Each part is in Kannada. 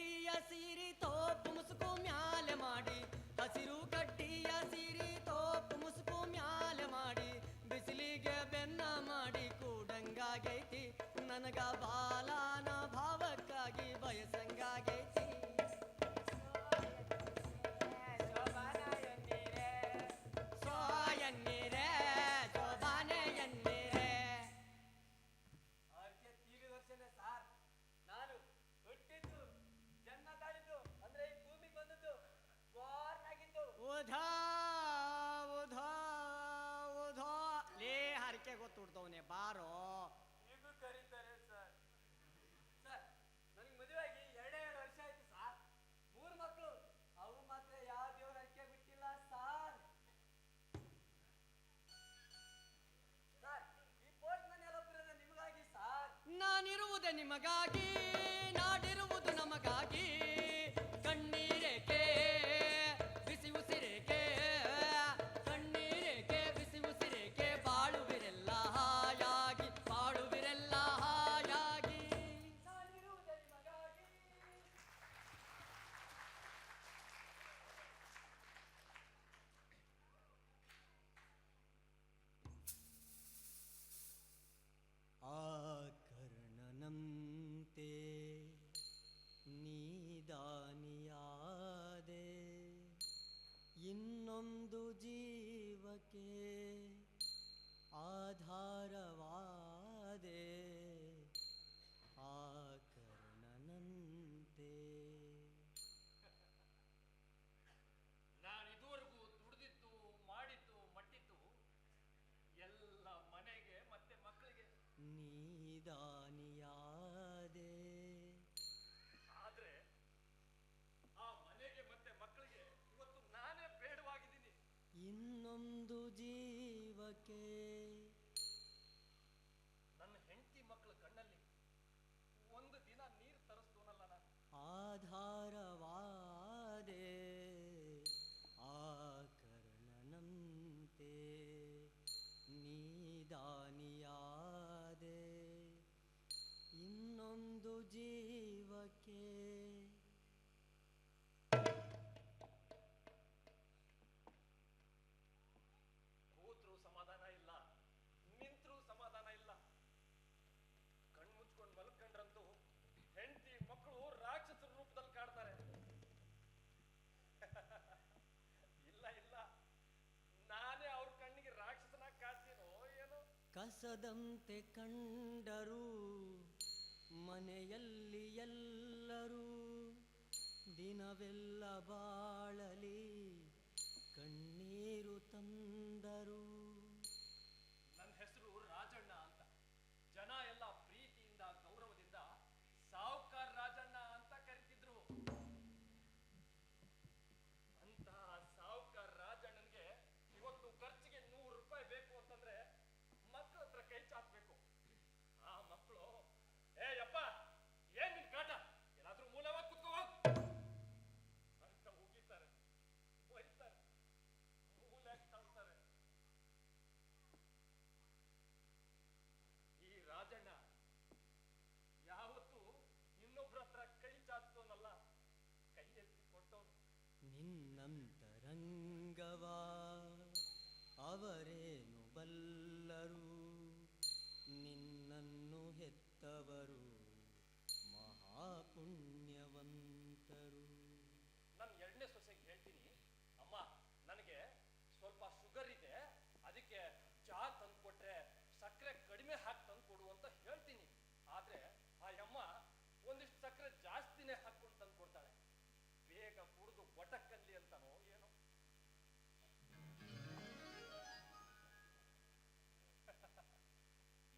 ಗಡ್ಡಿಯ ಸೀರಿ ತೋಪು ಮುಸುಕು ಮ್ಯಾಲೆ ಮಾಡಿ, ಹಸಿರು ಗಡ್ಡಿಯ ಸೀರಿ ತೋಪು ಮುಸುಕು ಮ್ಯಾಲೆ ಮಾಡಿ, ಬಿಸಿಲಿಗೆ ಬೆನ್ನ ಮಾಡಿ ಕೂಡಂಗಾಗೈತಿ ನನಗ ಬಾಲಾನ ಭಾವಕ್ಕಾಗಿ ಬಯಸಂಗಾಗೈತಿ. ಸೋಯನ್ನೀರೇ ಶೋಭಾನೆ ಎನ್ನೀರೇ. ಅವ್ರಿಗೆ ತೀರಿ ವರ್ಷನೇ ಸಾರ್. ನಾನು ಹುಟ್ಟಿದ್ದು ಜನ್ಮ ತಾಳಿದ್ದು ಅಂದ್ರೆ ಈ ಭೂಮಿಗೆ ಬಂದದ್ದು ಬಾರ್ನ್ ಆಗಿದ್ದು. ಉಧಾ ಉಧಾ ಉಧಾ ಲೇ ಹರಕೆ ಗೊತ್ತುಡ್ತವನೆ ಬಾರೋ. ಈಗೂ ಕರೀತಾರೆ ಸರ್. ಸರ್ ನನಗೆ ಮದುವೆ ಆಗಿ 2 ವರ್ಷ ಆಯ್ತು ಸಾರ್. 3 ಮಕ್ಕಳು. ಅವು ಮಾತ್ರ ಯಾವ ದೇವ್ರ ಹರಕೆ ಬಿಟ್ಟಿಲ್ಲ ಸಾರ್. ಸರ್ ಈ ಪೋಸ್ಟ್ ಮನೆ ಎಲ್ಲ ಬರೋದು ನಿಮಗಾಗಿ ಸಾರ್. ನಾನಿರುವುದೇ ನಿಮಗಾಗಿ, ನಾಡಿರುವುದು ನಮಗಾಗಿ. ಕಣ್ಣೀರೇಕೆ ಬಿಸಿ ಉಸಿರೇಕೆ, ಕಣ್ಣೀರೇಕೆ ಬಿಸಿ ಉಸಿರೇಕೆ, ಬಾಳುವಿರೆಲ್ಲ ಹಾಯಾಗಿ, ಬಾಳುವಿರೆಲ್ಲ ಹಾಯಾಗಿ. ನಾನಿರುವುದೇ ನಿಮಗಾಗಿ. ಆ ಕರ್ಣನಂತೆ ನೀದಾನಿಯಾದೆ, ಇನ್ನೊಂದು ಜೀವಕ್ಕೆ ಆಧಾರವಾದೆ. ಆ ಕರ್ಣನಂತೆ ನಾನಿದುವರೆಗೂ ದುಡಿದಿದ್ದು ಮಾಡಿದ್ದು ಮಟ್ಟಿದ್ದು ಎಲ್ಲ ಮನೆಗೆ ಮತ್ತೆ ಮಕ್ಕಳಿಗೆ. ನೀದಾನಿಯಾದೆ. ಆದ್ರೆ ಆ ಮನೆಗೆ ಮತ್ತೆ ಮಕ್ಕಳಿಗೆ ಇವತ್ತು ನಾನೇ ಬೇಡವಾಗಿದ್ದೀನಿ. ಇನ್ನೊಂದು ಜೀವಕ್ಕೆ ನನ್ನ ಹೆಂಡತಿ ಮಕ್ಕಳ ಕಣ್ಣಲ್ಲಿ ಒಂದು ದಿನ ನೀರು ತರಿಸ್ತೋನಲ್ಲ ನಾನು. ಆಧಾರವಾದೆ. ಆ ಕರ್ಣನಂತೆ ನೀದಾನಿಯಾದೆ, ಇನ್ನೊಂದು ಜೀವಕ್ಕೆ. ಕೂತ್ರು ಸಮಾಧಾನ ಇಲ್ಲ, ನಿಂತ್ರು ಸಮಾಧಾನ ಇಲ್ಲ. ಕಣ್ಮುಚ್ಕೊಂಡು ಮಲ್ಕೊಂಡ್ರಂತೂ ಹೆಂಡತಿ ಮಕ್ಕಳು ರಾಕ್ಷಸರ ರೂಪದಲ್ಲಿ ಕಾಡ್ತಾರೆ. ಇಲ್ಲ ಇಲ್ಲ, ನಾನೇ ಅವ್ರ ಕಣ್ಣಿಗೆ ರಾಕ್ಷಸನಾಗಿ ಕಾಡ್ತೀನೋ ಏನೋ. ಕಸದಂತೆ ಕಂಡರು ಮನೆಯಲ್ಲಿ ಎಲ್ಲರೂ, ದಿನವೆಲ್ಲ ಬಾಳಲಿ ಕಣ್ಣೀರು ತಂದರು. ನನ್ನ ಹೆಸರು ರಾಜಣ್ಣ ಅಂತ. ಜನ ಎಲ್ಲ ಪ್ರೀತಿಯಿಂದ ಗೌರವದಿಂದ ಸಾವುಕಾರ ರಾಜಣ್ಣ ಅಂತ ಕರೀತಿದ್ರು. ಅಂತಹ ಸಾವುಕಾರ ರಾಜಣ್ಣನ್ಗೆ ಇವತ್ತು ಖರ್ಚಿಗೆ 100 ರೂಪಾಯಿ ಬೇಕು ಅಂತಂದ್ರೆ ಮಕ್ಕಳ ಹತ್ರ ಕೈ ಚಾಚಬೇಕು. ಆ ಮಕ್ಕಳು ಏ ಯಪ್ಪ ಏನ್ ನಿನ್ ಕಾಟ, ಏನಾದ್ರೂ ಮೂಲವಾಗಿ ಕುತ್ಕೋ ಹೋಗ್ ಅಂತ ಉಗಿತಾರೆ, ಬೈತಾರೆ, ಮೂಲೆಗೆ ತಳ್ತಾರೆ. ಈ ರಾಜಣ್ಣ ಯಾವತ್ತೂ ಇನ್ನೊಬ್ರ ಹತ್ರ ಕೈ ಚಾಚೋನಲ್ಲ, ಕೈ ಎತ್ತಿ ಕೊಟ್ಟವನು. ನಿನ್ನಂತರಂಗವ ಅವರೇನು ಬಲ್ಲರು, ನಿನ್ನನ್ನು ಹೆತ್ತವರು ಮಹಾಪುಣ್ಯವಂತರು. ನನ್ನ 2ನೇ ಸೊಸೆಗೆ ಹೇಳ್ತೀನಿ, ಅಮ್ಮ ನನಗೆ ಸ್ವಲ್ಪ ಶುಗರ್ ಇದೆ, ಅದಕ್ಕೆ ಚಹಾ ತಂದ್ಕೊಟ್ರೆ ಸಕ್ಕರೆ ಕಡಿಮೆ ಹಾಕಿ ತಂದ್ಕೊಡು ಅಂತ ಹೇಳ್ತೀನಿ. ಆದ್ರೆ ಆ ಅಮ್ಮ ಒಂದಿಷ್ಟು ಸಕ್ಕರೆ ಜಾಸ್ತಿನೇ ಹಾಕೊಂಡು ತಂದ್ಕೊಡ್ತಾಳೆ. ಬೇಗ ಕುಡಿದು ಬಟಕ್ಕಲ್ಲಿ ಅಂತಾನೋ ಏನೋ.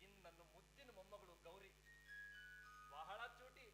ಇನ್ನು ನನ್ನ ಮುದ್ದಿನ ಮೊಮ್ಮಗಳು ಗೌರಿ ಬಹಳ ಚೂಟಿ.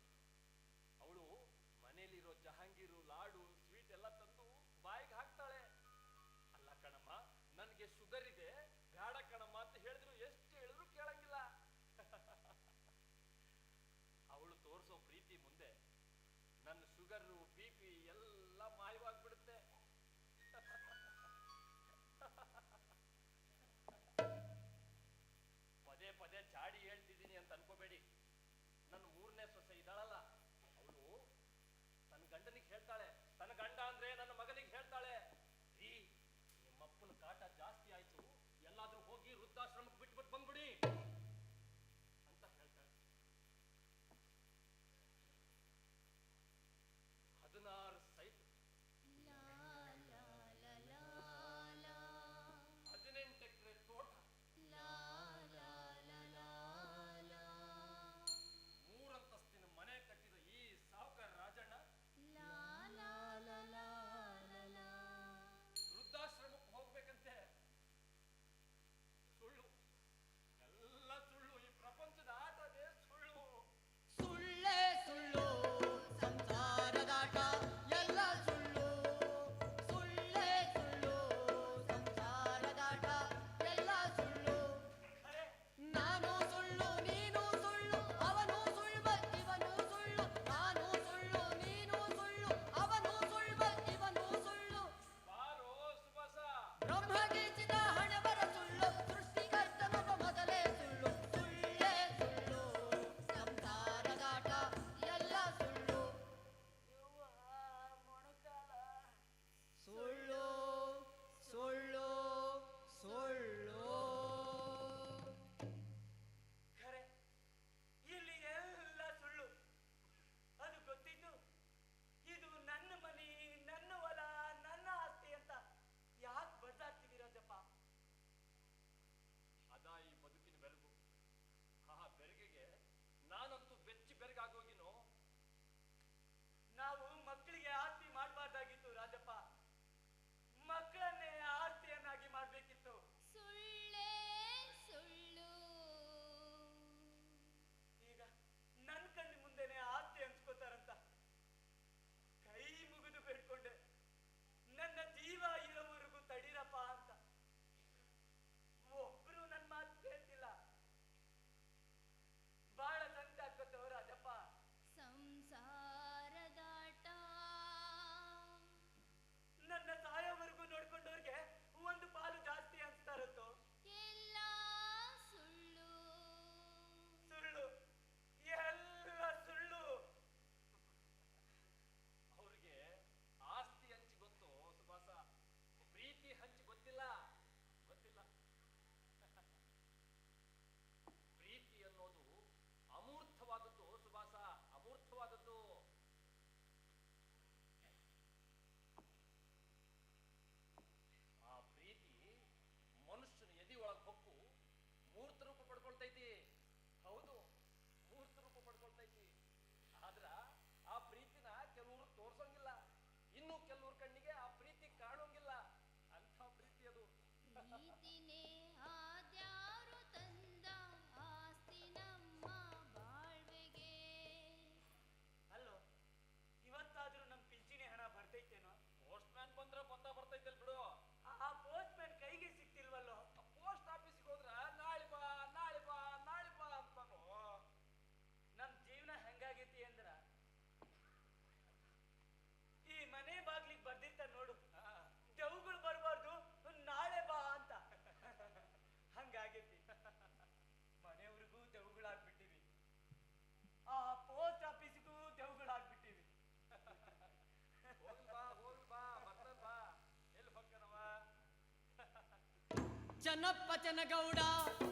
ಚನ್ನಪ್ಪ ಚನ್ನಗೌಡ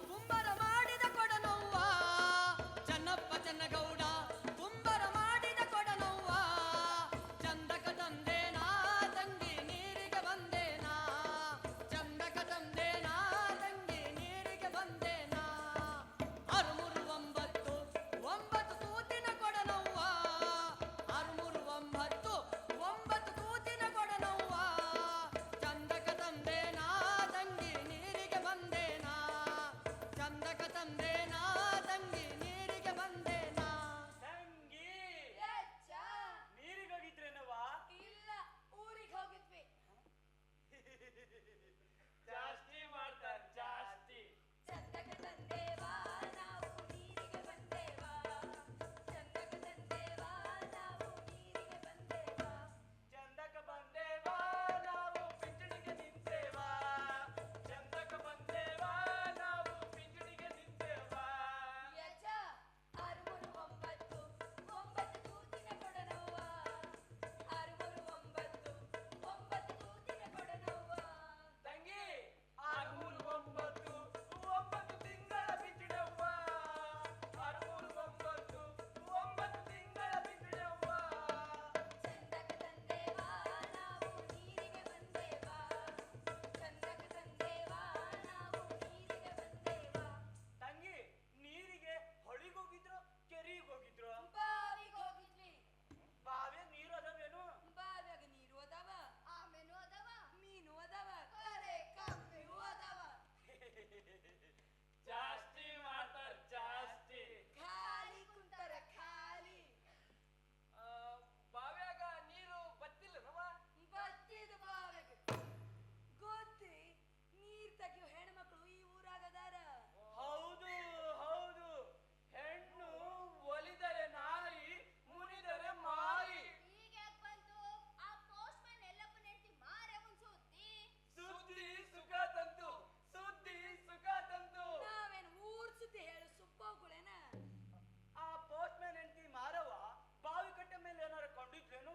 ಕುಂಬರ ಮಾಡಿದ ಕೊಡನವ್ವ ಚನ್ನಪ್ಪ ಚನ್ನಗೌಡ ಕುಂಬರ ಮಾಡಿದ ಕೊಡನವ್ವ ಚಂದಕ ತಂದೇನಾ ತಂಗಿ ನೀರಿಗೆ ಬಂದೇನಾ ಚಂದಕ ತಂದೇನಾ ತಂಗಿ ನೀರಿಗೆ ಬಂದೇನಾ ಅರುಮುರು ಒಂಬತ್ತು ಒಂಬತ್ತು ತೂತಿನ ಕೊಡನವ್ವ ಅರುಮುರು ಒಂಬತ್ತು ಒಂಬತ್ತು ತೂತಿನ ಕೊಡನವ್ವ ಚಂದಕ ತಂದೇನಾ ತಂಗಿ ನೀರಿಗೆ ಬಂದೇನಾ ಚಂದಕ ತಂದೇನಾ ತಂಗಿ ನೀರಿಗೆ ಬಂದೇನಾ ತಂಗಿ ಯಜ್ಜ, ನೀರಿಗೆ ಹೋಗಿದ್ರೇನವ್ವ ಇಲ್ಲ ಊರಿಗೆ ಹೋಗಿದ್ವಿ. ಜಾಸ್ತಿ ಮಾಡ್ತಾರೆ ಜಾಸ್ತಿ ಚಂದಕ ತಂದೇವಾ ನಾವು ನೀರಿಗೆ ಬಂದೇವಾ ಚಂದಕ ತಂದೇವಾ ನಾವು ನೀರಿಗೆ ಬಂದೇವಾ ಚಂದಕ ಬಂದೇವಾ ನಾವು ಪಿಂಚಣಿಗೆ ನಿಂತೇವಾ ಚಂದಕ ಬಂದೇವಾ ನಾವು ಪಿಂಚಣಿಗೆ ನಿಂತೇವಾ ಯಜ್ಜ, ಅರುಮುರು ಒಂಬತ್ತು ಒಂಬತ್ತು ತೂತಿನ ಕೊಡನವ್ವ ಅರುಮುರು ಒಂಬತ್ತು ಒಂಬತ್ತು ತೂತಿನ ಕೊಡನವ್ವ ತಂಗಿ 639 9 ತಿಂಗಳ ಬಿಟ್ಟಿಡವ್ವ 639 9 ತಿಂಗಳ ಬಿಟ್ಟಿಡವ್ವ ಚಂದಕ ತಂದೇವಾ ನಾವು ನೀರಿಗೆ ಬಂದೇವಾ ಚಂದಕ ತಂದೇವಾ ನಾವು ನೀರಿಗೆ ಬಂದೇವಾ ತಂಗಿ ನೀರಿಗೆ ಹೊಳಿಗೆ ಹೋಗಿದ್ರು ಕೆರೆಗೆ ಹೋಗಿದ್ರು ಬಾವಿಗೆ ಹೋಗಿದ್ವಿ. ಬಾವೆ ನೀರು ಅದಾವೇನು ಬಾವ್ಯಾಗ ನೀರು ಅದಾವ ಆಮೇನು ಅದಾವ ಮೀನು ಅದಾವ ಕರೆ ಕಮ್ಮಿಯೂ ಅದಾವ ಜಾಸ್ತಿ ಮಾಡ್ತಾರ ಜಾಸ್ತಿ ಖಾಲಿ ಕುಂತರ ಖಾಲಿ ಬಾವ್ಯಾಗ ನೀರು ಬತ್ತಿಲ್ಲನವ ಬತ್ತಿದ ಬಾವಿಗೆ ಗೊತ್ತಿ ನೀರ್ ತೆಗಿಯೋ ಹೆಣ್ಮಕ್ಳು ಈ ಊರಾಗ ಅದಾರ ಹೌದು ಹೌದು ಹೆಣ್ಣು ಒಲಿದರೆ ನಾರಿ ಮುನಿದರೆ ಮಾರಿ ಈಗ ಯಾಕೆ ಬಂತು ಆ ಪೋಸ್ಟ್ ಮ್ಯಾನ್ ಎಲ್ಲಪ್ಪ ನೆಟ್ಟಿ ಮಾರೇ ಒಂದ್ ಸುದ್ದಿ ಸುಖ ತಂತು ಸುದ್ದಿ ಸುಖ ತಂತು ನಾವೇನ್ ಊರ್ ಸುದ್ದಿ ಹೇಳು ಸುಬ್ಬೋಗುಳೇನ ಆ ಪೋಸ್ಟ್ ಮ್ಯಾನ್ ಹೆಂಡತಿ ಮಾರವ್ವ ಬಾವಿ ಕಟ್ಟೆ ಮೇಲೆ ಏನಾರ ಕೊಂಡಿದ್ಲೇನು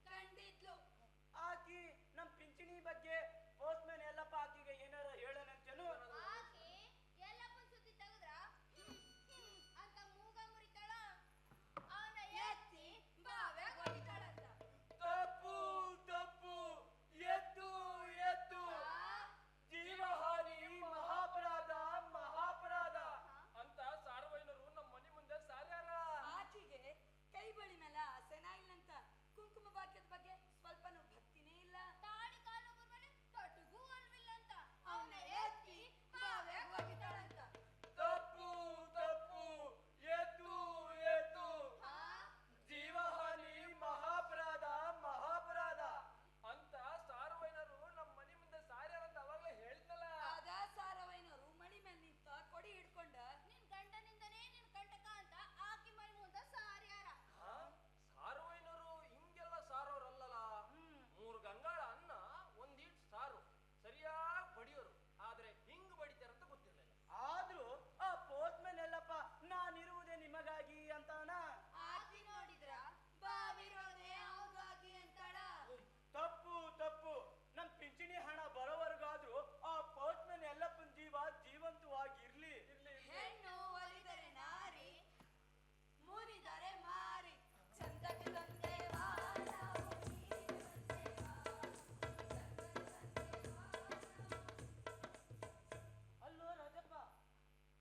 ಕಂಡಿದ್ಲು ಆಕಿ ನಮ್ ಪಿಂಚಣಿ ಬಗ್ಗೆ ಪೋಸ್ಟ್ ಮ್ಯಾನ್ ಎಲ್ಲಪ್ಪ ಆಕಿಗೆ ಏನಾರ ಹೇಳನಂತೇನು ಆಕೆ ಎಲ್ಲಪ್ಪನ್ ಸುದ್ದಿ ತೆಗೆದ್ರ ಅಂತ ಮೂಗ ಮುರಿತಾಳ ಅವನ ಎತ್ತಿ ಬಾವ್ಯಾಗ ಹೊಡಿತಾಳಂತ ತಪ್ಪು ತಪ್ಪು ಎತ್ತು ಎತ್ತು ಜೀವಹಾನಿ ಮಹಾಪರಾಧ ಮಹಾಪರಾಧ ಅಂತ ಸಾರ್ವಜನಿಕರು ನಮ್ಮ ಮನೆ ಮುಂದೆ ಸಾರ್ಯಾರ ಆಕೆಗೆ ಕೈ ಬಳಿ ಮೇಲೆ ಆಸೆನ ಇಲ್ಲಂತ ಕುಂಕುಮ ಭಾಗ್ಯದ ಬಗ್ಗೆ ಸ್ವಲ್ಪನೂ ಭಕ್ತಿನೇ ಇಲ್ಲ ತಾಳಿ ಕಾಲು ಮೇಲೆ ತೊಟಗೂ ಅಲ್ವಿಲ್ಲಂತ ಅವನ ಎತ್ತಿ ಬಾವ್ಯಾಗ ಹೊಡಿತಾಳಂತ ತಪ್ಪು ತಪ್ಪು ಎತ್ತು ಎತ್ತು ಜೀವಹಾನಿ ಮಹಾಪರಾಧ ಮಹಾಪರಾಧ ಅಂತ ಸಾರ್ವಜನಿಕರು ನಮ್ಮ ಮನೆ ಮುಂದೆ ಸಾರ್ಯಾರ ಅಂತ ಅವಾಗಲೇ ಹೇಳಿದ್ನಲ್ಲ ಅದ ಸಾರವೈನವರು ಮಣಿ ಮೇಲೆ ನಿಂತ ಕೊಡಿ ಹಿಡ್ಕೊಂಡ ನಿನ್ ಗಂಡನಿಂದನೇ ನಿನ್ ಕಂಟಕ ಅಂತ ಆಕಿ ಮೈ ಮುಂದ ಸಾರ್ಯಾರ ಸಾರ್ವಜನಿಕರು ಹಿಂಗೆಲ್ಲ ಸಾರೋರಲ್ಲಲ್ಲ 3 ಗಂಗಾಳ ಅನ್ನ ಒಂದೀಟ್ ಸಾರು ಸರಿಯಾಗಿ ಬಡಿಯೋರು ಆದ್ರೆ ಹಿಂಗ್ ಬಡಿತಾರಂತ ಗೊತ್ತಿರಲಿಲ್ಲ ಆದ್ರೂ ಆ ಪೋಸ್ಟ್ ಮ್ಯಾನ್ ಎಲ್ಲಪ್ಪ ನಾನಿರುವುದೇ ನಿಮಗಾಗಿ ಅಂತಾನ ಆಕಿ ನೋಡಿದ್ರ ಬಾವಿರೋದೆ ಅವಗಾಗಿ ಅಂತಾಳ ತಪ್ಪು ತಪ್ಪು ನಮ್ ಪಿಂಚಣಿ ಹಣ ಬರೋವರೆಗಾದ್ರೂ ಆ ಪೋಸ್ಟ್ ಮ್ಯಾನ್ ಎಲ್ಲಪ್ಪನ ಜೀವ ಜೀವಂತವಾಗಿರ್ಲಿ ಹೆಣ್ಣು ಒಲಿದರೆ ನಾರಿ ಮುನಿದರೆ ಮಾರಿ ಚಂದಕ ತಂದೇವಾ ನಾವು ನೀರಿಗೆ ಬಂದೇವಾ ಅಲ್ಲೋ ರಾಜಪ್ಪ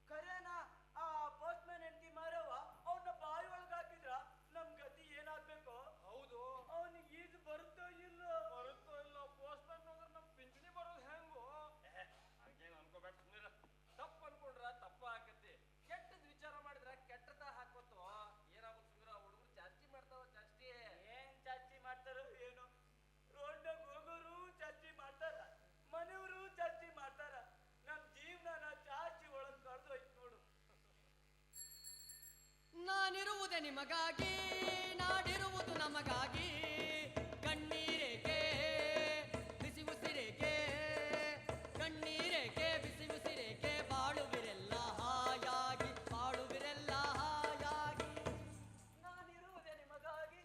ಖರೇನಾ ಆ ಪೋಸ್ಟ್ ಮ್ಯಾನ್ ಹೆಂಡತಿ ಮಾರವ್ವ ಅವನ್ನ ಬಾವಿ ಒಳಗ್ ಹಾಕಿದ್ರ ನಮ್ ಗತಿ ಏನಾಗ್ಬೇಕು ಹೌದು ಅವನಿಗೆ ಈಜು ಬರುತ್ತೋ ಇಲ್ಲ ಬರುತ್ತೋ ಇಲ್ಲ ಪೋಸ್ಟ್ ಮ್ಯಾನ್ ಹೋದ್ರೆ ನಮ್ ಪಿಂಚಣಿ ಬರೋದು ಹೆಂಗೋ ಹಂಗೇನು ಅನ್ಕೋಬೇಡ ಸುಮ್ಮನೆ ತಪ್ಪು ಅನ್ಕೊಂಡ್ರ ತಪ್ಪ ಆಗತ್ತೆ ಕೆಟ್ಟದ್ ವಿಚಾರ ಮಾಡಿದ್ರ ಕೆಟ್ಟದ ಹಾಕೋತು ಏನಾಗುತ್ತೆ ಸುಂದರ ಹುಡುಗರು ಜಾಸ್ತಿ ಮಾಡ್ತಾವ ಜಾಸ್ತಿ ಏನ್ ಚಾಚಿ ಮಾಡ್ತಾರೋ ಏನು ರೋಡ್ನಾಗ ಹೋಗೋರು ಚಾಚಿ ಮಾಡ್ತಾರ ಮನೆಯವರು ಚಾಚಿ ಮಾಡ್ತಾರ ನಮ್ ಜೀವನ ಚಾಚಿ ಒಳಗ್ ಕಳ್ದೋಯ್ತು ನೋಡು ನಾನಿರುವುದೇ ನಿಮಗಾಗಿ ನಾಡಿರುವುದು ನಮಗಾಗಿ ಕಣ್ಣೀರೇಕೆ ಬಿಸಿ ಉಸಿರೇಕೆ ಕಣ್ಣೀರೇಕೆ ಬಿಸಿ ಉಸಿರೇಕೆ ಬಾಳುವಿರೆಲ್ಲ ಹಾಯಾಗಿ ಬಾಳುವಿರೆಲ್ಲ ಹಾಯಾಗಿ ನಾನಿರುವುದೇ ನಿಮಗಾಗಿ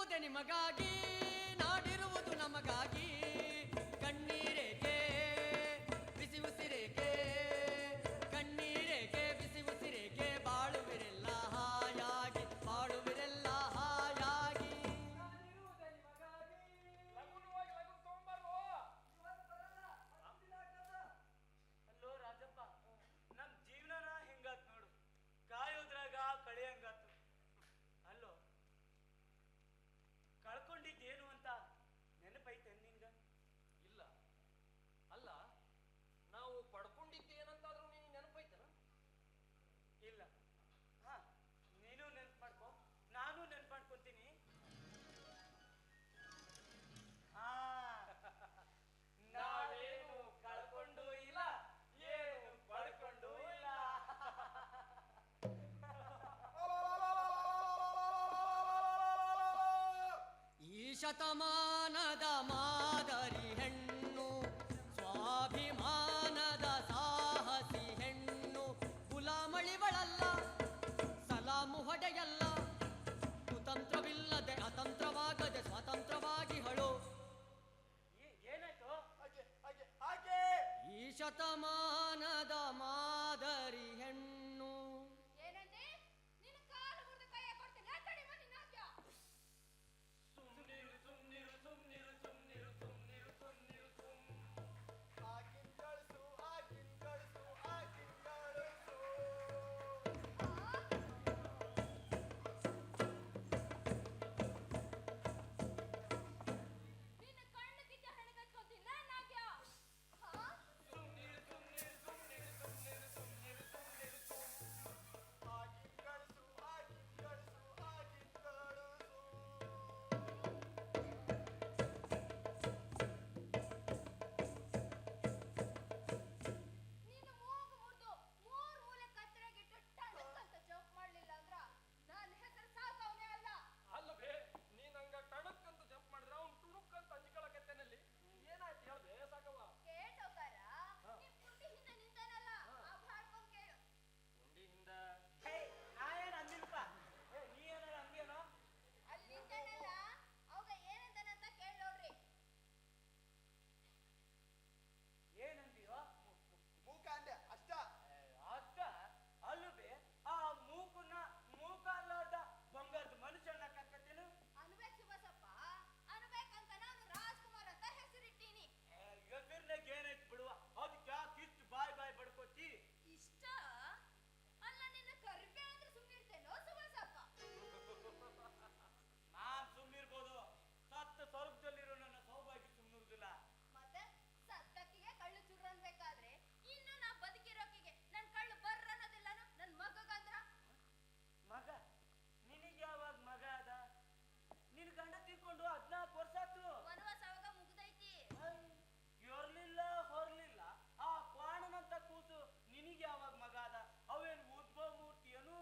ನಾನಿರುವುದೇ ನಿಮಗಾಗಿ, ನಾಡಿರುವುದು ನಮಗಾಗಿ. ಕಣ್ಣೀರೇಕೆ ಬಿಸಿ ಉಸಿರೇಕೆ, ಕಣ್ಣೀರೇಕೆ ಬಿಸಿ ಉಸಿರೇಕೆ, ಬಾಳುವಿರೆಲ್ಲ ಹಾಯಾಗಿ, ಬಾಳುವಿರೆಲ್ಲ ಹಾಯಾಗಿ. ನಾನಿರುವುದೇ ನಿಮಗಾಗಿ. ಲಗುನ್ ಹೋಗಿ ಲಗುನ್ ತಗೊಂಬಾರ್ದು. ಇವತ್ತು ಬರಲ್ಲ, ಹತ್ತು ದಿನ ಆಗ್ತದ. ಅಲ್ಲೋ ರಾಜಪ್ಪ, ನಮ್ ಜೀವನನ ಹೆಂಗಾತ್ ನೋಡು, ಕಾಯೋದ್ರಾಗ ಕಳಿಯಂಗಾತು. ಅಲ್ಲೋ ಕಳ್ಕೊಂಡಿದ್ದೇನು ಅಂತ ನೆನಪೈತೆ ನಿಂಗ? ಇಲ್ಲ ಅಲ್ಲ, ನಾವು ಪಡ್ಕೊಂಡಿದ್ದೇನಂತಾದ್ರೂ ನಿನಗೆ ನೆನಪೈತನ? ಇಲ್ಲ. ಹಾ, ನೀನು ನೆನ್ಪು ಮಾಡ್ಕೊ, ನಾನು ನೆನ್ಪು ಮಾಡ್ಕೊಂತೀನಿ. ಹಾ, ನಾವೇನು ಕಳ್ಕೊಂಡು ಇಲ್ಲ, ಏನು ಪಡ್ಕೊಂಡು ಇಲ್ಲ. ಈ ಶತಮಾನದ ಮಾದರಿ ಹೆಣ್ಣು, ಸ್ವಾಭಿಮಾನದ ಸಾಹಸಿ ಹೆಣ್ಣು, ಗುಲಾಮಳಿವಳಲ್ಲ, ಸಲಾಮು ಹೊಡೆಯಲ್ಲ, ಕುತಂತ್ರವಿಲ್ಲದೆ ಅತಂತ್ರವಾಗದೆ ಸ್ವತಂತ್ರವಾಗಿ ಹಳು. ಏನಾಯ್ತು? ಈ ಶತಮಾನದ ಮಾದರಿ ಹೆಣ್ಣು. ಏನಂದೆ? ನಿನ್ನ ಕಾಲು ಮುರಿದು ಕೈಯ ಕೊಡ್ತೀನಿ, ಕಡಿ ಮನಿ ನಾಟ್ಯ. ಸುಮ್ನಿರು ಸುಮ್ನಿರು ಸುಮ್ನಿರು ಸುಮ್ನಿರು ಸುಮ್ನಿರು ಸುಮ್ನಿರು ಸುಮ್. ನಿನ್ನ ಕಣ್ಣು ಕಿತ್ತ ಹೆಣಗಚ್ಕೊಂತಿಲ್ಲ ನಾಟ್ಯ. ಹಾ? ಸುಮ್ನಿರು ಸುಮ್ನಿರು ಸುಮ್ನಿರು ಸುಮ್ನಿರು ಸುಮ್ನಿರು ಸುಮ್ನಿರು ಸುಮ್. ನೀನು ಮೂಗು ಮುರಿದು ಮೂರ್ ಮೂಲೆ ಕತ್ತರಿಗಿಟ್ಟು ಟಣಕ್ಕಂತ ಜಂಪ್ ಮಾಡ್ಲಿಲ್ಲ ಅಂದ್ರ ನನ್ನ ಹೆಸರು ಸಾಕವನೇ ಅಲ್ಲ. ಅಲ್ಲವೇ, ನೀನ್ ಹಂಗ ಟಣಕ್ ಅಂತ ಜಂಪ್ ಮಾಡಿದ್ರೆ ಅವ್ನು ಟುರುಕ್ ಅಂತ ಅಂಜಿಕೊಳ್ಳಕತ್ತೇನಲ್ಲಿ. ಏನಾಯ್ತು ಹೇಳ್ದೆ ಸಾಕವ್ವ? ಕೇಳ್ತೋಕಾರ ನಿಮ್ ಕುಂಡಿ ಹಿಂದೆ ನಿಂತಾನಲ್ಲ, ಆ ಬಾಡ್ಕೊಂಡ್ ಕೇಳು. ಗುಂಡಿ ಹಿಂದ ಹೇ, ನಾ ಏನ್ ಅಂದಿಲ್ಪ. ನೀ ಏನಾರ ಅಂದೇನೋ? ಅಲ್ಲಿ ನಿಂತಾನಲ್ಲ, ಅವಾಗ ಏನಂತಾನಂತ ಕೇಳ್ ನೋಡ್ರಿ. ಏನಂತೀಯೋ? ಅಷ್ಟ ಅಲ್ಲೂ ಬೇ, ಆ ಮೂಕನ್ನ ಮೂಕ ಅಲ್ಲಾರ್ದ ಬಂಗಾರದ ಮನುಷ್ಯನ ಕಕ್ಕತ್ತೇನು? ಅನ್ಬೇಕು ಶಿವಸಪ್ಪ, ಅನ್ಬೇಕಂತ ನಾನು ರಾಜ್ಕುಮಾರ್ ಅಂತ ಹೆಸರಿಟ್ಟೀನಿ. ಎದುರ್ನಾಗ ಏನೈತ್ ಬಿಡುವ, ಅದಕ್ಕೆ ಯಾಕೆ ಇಷ್ಟು ಬಾಯ್ ಬಾಯ್ ಬಡ್ಕೋತಿ? ಇಷ್ಟ ಅಲ್ಲ, ನಿನ್ನ ಕರಿಬೆ ಅಂದ್ರೆ ಸುಮ್ಮನಿರ್ತೇನೋ ಶಿವಸಪ್ಪ? ನಾನ್ ಸುಮ್ಮಿರ್ಬೋದು, ಸತ್ತ ಸ್ವರ್ಗದಲ್ಲಿರೋ ನನ್ನ ಸೌಭಾಗ್ಯ ಸುಮ್ಮನಿರುದಿಲ್ಲ. ಮತ್ತೆ ಸತ್ತಕ್ಕಿಗೆ ಕಳ್ಳು ಚುರ್ರ ಅನ್ಬೇಕಾದ್ರೆ ಇನ್ನು ನಾ ಬದುಕಿರೋಕಿಗೆ ನನ್ ಕಳ್ಳು ಬರ್ರ ಅನ್ನೋದಿಲ್ಲನು ನನ್ ಮಗಗಂದ್ರ. ಮಗ? ನಿನಗೆ ಯಾವಾಗ ಮಗ ಅದ? ನಿನ್ ಗಂಡ ತೀರ್ಕೊಂಡು 14 ವರ್ಷ ಆತು. ವನವಾಸ ಅವಾಗ ಮುಗ್ದೈತಿ. ಇರ್ಲಿಲ್ಲ ಹೊರ್ಲಿಲ್ಲ, ಆ ಕ್ವಾಣನಂತ ಕೂಸು ನಿನಗೆ ಯಾವಾಗ ಮಗ ಅದ? ಅವೇನ್ ಉದ್ಭವ ಮೂರ್ತಿ ಏನು?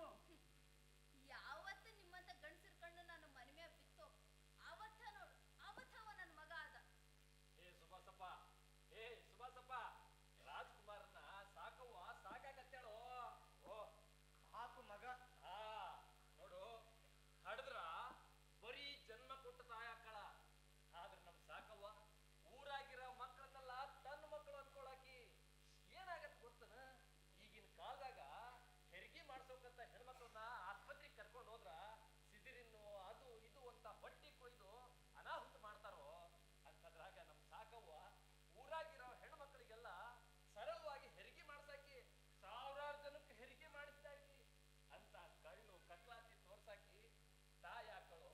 ಯಾವತ್ತು ನಿಮ್ಮಂತ ಗಂಡಸರ್ ಕಣ್ಣು ನನ್ನ ಮನೆ ಮ್ಯಾಗ ಬಿತ್ತು, ಅವತ್ತ ನೋಡು, ಅವತ್ತವ ನನ್ ಮಗ ಆದ. ಏ ಸುಭಾಸಪ್ಪ, ಏ ಸುಭಾಸಪ್ಪ, ರಾಜ್ಕುಮಾರ್ನ ಸಾಕವ್ವ ಸಾಕಾಗತ್ತೇಳೋ. ಓ ಹಾಕು ಮಗ. ಹಾ ನೋಡು, ಹಡದ್ರ ಬರೀ ಜನ್ಮ ಕೊಟ್ಟ ತಾಯಕ್ಕಳ. ಆದ್ರೆ ನಮ್ ಸಾಕವ್ವ ಊರಾಗಿರೋ ಮಕ್ಕಳನ್ನೆಲ್ಲ ತನ್ನ ಮಕ್ಕಳು ಅನ್ಕೊಳಕಿ. ಏನಾಗತ್ ಗೊತ್ತನ, ಈಗಿನ ಕಾಲದಾಗ ಹೆರಿಗೆ ಮಾಡ್ಸೋಕಂತ ಹೆಣ್ಮಕ್ಳನ್ನ ಆಸ್ಪತ್ರೆಗೆ ಕರ್ಕೊಂಡು ಹೋದ್ರ ಸಿದಿರಿನ್ನು ಅದು ಇದು ಅಂತ ಬಟ್ಟಿ ಕೊಯ್ದು ಅನಾಹುತ ಮಾಡ್ತಾರೋ. ಅಂತದ್ರಾಗ ನಮ್ ಸಾಕವ್ವ ಊರಾಗಿರೋ ಹೆಣ್ಮಕ್ಳಿಗೆಲ್ಲ ಸರಳವಾಗಿ ಹೆರಿಗೆ ಮಾಡ್ಸಾಕಿ, ಸಾವಿರಾರು ಜನಕ್ಕೆ ಹೆರಿಗೆ ಮಾಡಿಸ್ದಾಕಿ ಅಂತ ಕಳ್ಳು ಕಟ್ಲಾತಿ ತೋರ್ಸಾಕಿ ತಾಯಾಕಳು.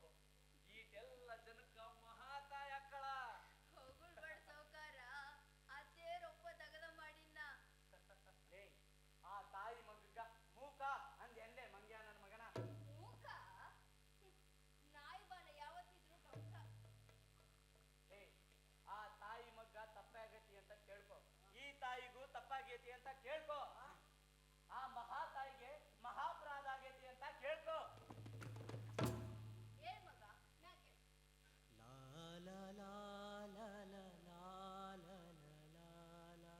ಈಗೆಲ್ಲ ಜನಕ್ಕ ಮಹಾ ತಾಯಾಕಳ. ಹೋಗುಳ್ಬೇಡ ಸೌಕಾರ, ಅದೇ ರೊಪ್ಪ ತಗದ ಮಾಡಿನ್ನ. ಲೇ, ಆ ತಾಯಿ ಮಗಕ್ಕ ಮೂಕ ಅಂದ್ ಎಂದೆ ಮಂಗ್ಯ ನನ್ನ ಮಗನ. ಮೂಕ ನಾಯಿ ಬಾಲ ಯಾವತ್ತಿದ್ರು ಡೊಂಕ. ಏ, ಆ ತಾಯಿ ಮಗ್ಗ ತಪ್ಪಾಗೈತಿ ಅಂತ ಕೇಳ್ಕೊ, ಈ ತಾಯಿಗೂ ತಪ್ಪಾಗೈತಿ ಅಂತ ಕೇಳ್ಕೊ, ಆ ಮಹಾ ತಾಯಿಗೆ ಮಹಾಪರಾಧ ಆಗೈತಿ ಅಂತ ಕೇಳ್ಕೊ. ಏನ್ ಮಗ ಮ್ಯಾಕೆ? ಲಾ ಲಾ ಲಾ ಲಾ ಲಾ ಲಾ ಲಾ ಲಾ ಲಾ.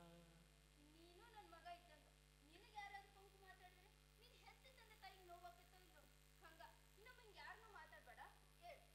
ನೀನು ನನ್ ಮಗ ಇದ್ದಂಗ. ನಿನಗೆ ಯಾರಾದ್ರೂ ಕೊಂಕು ಮಾತಾಡಿದ್ರೆ ನೀನ್ ಹೆತ್ತ ತಂದೆ ತಾಯಿಗೆ ನೋವಾಗ್ತಿತ್ತು ಇದ್ರು ಹಂಗ ಇನ್ನೊಬ್ಬ ಯಾರನ್ನೂ ಮಾತಾಡ್ಬೇಡ. ಹೇಳು.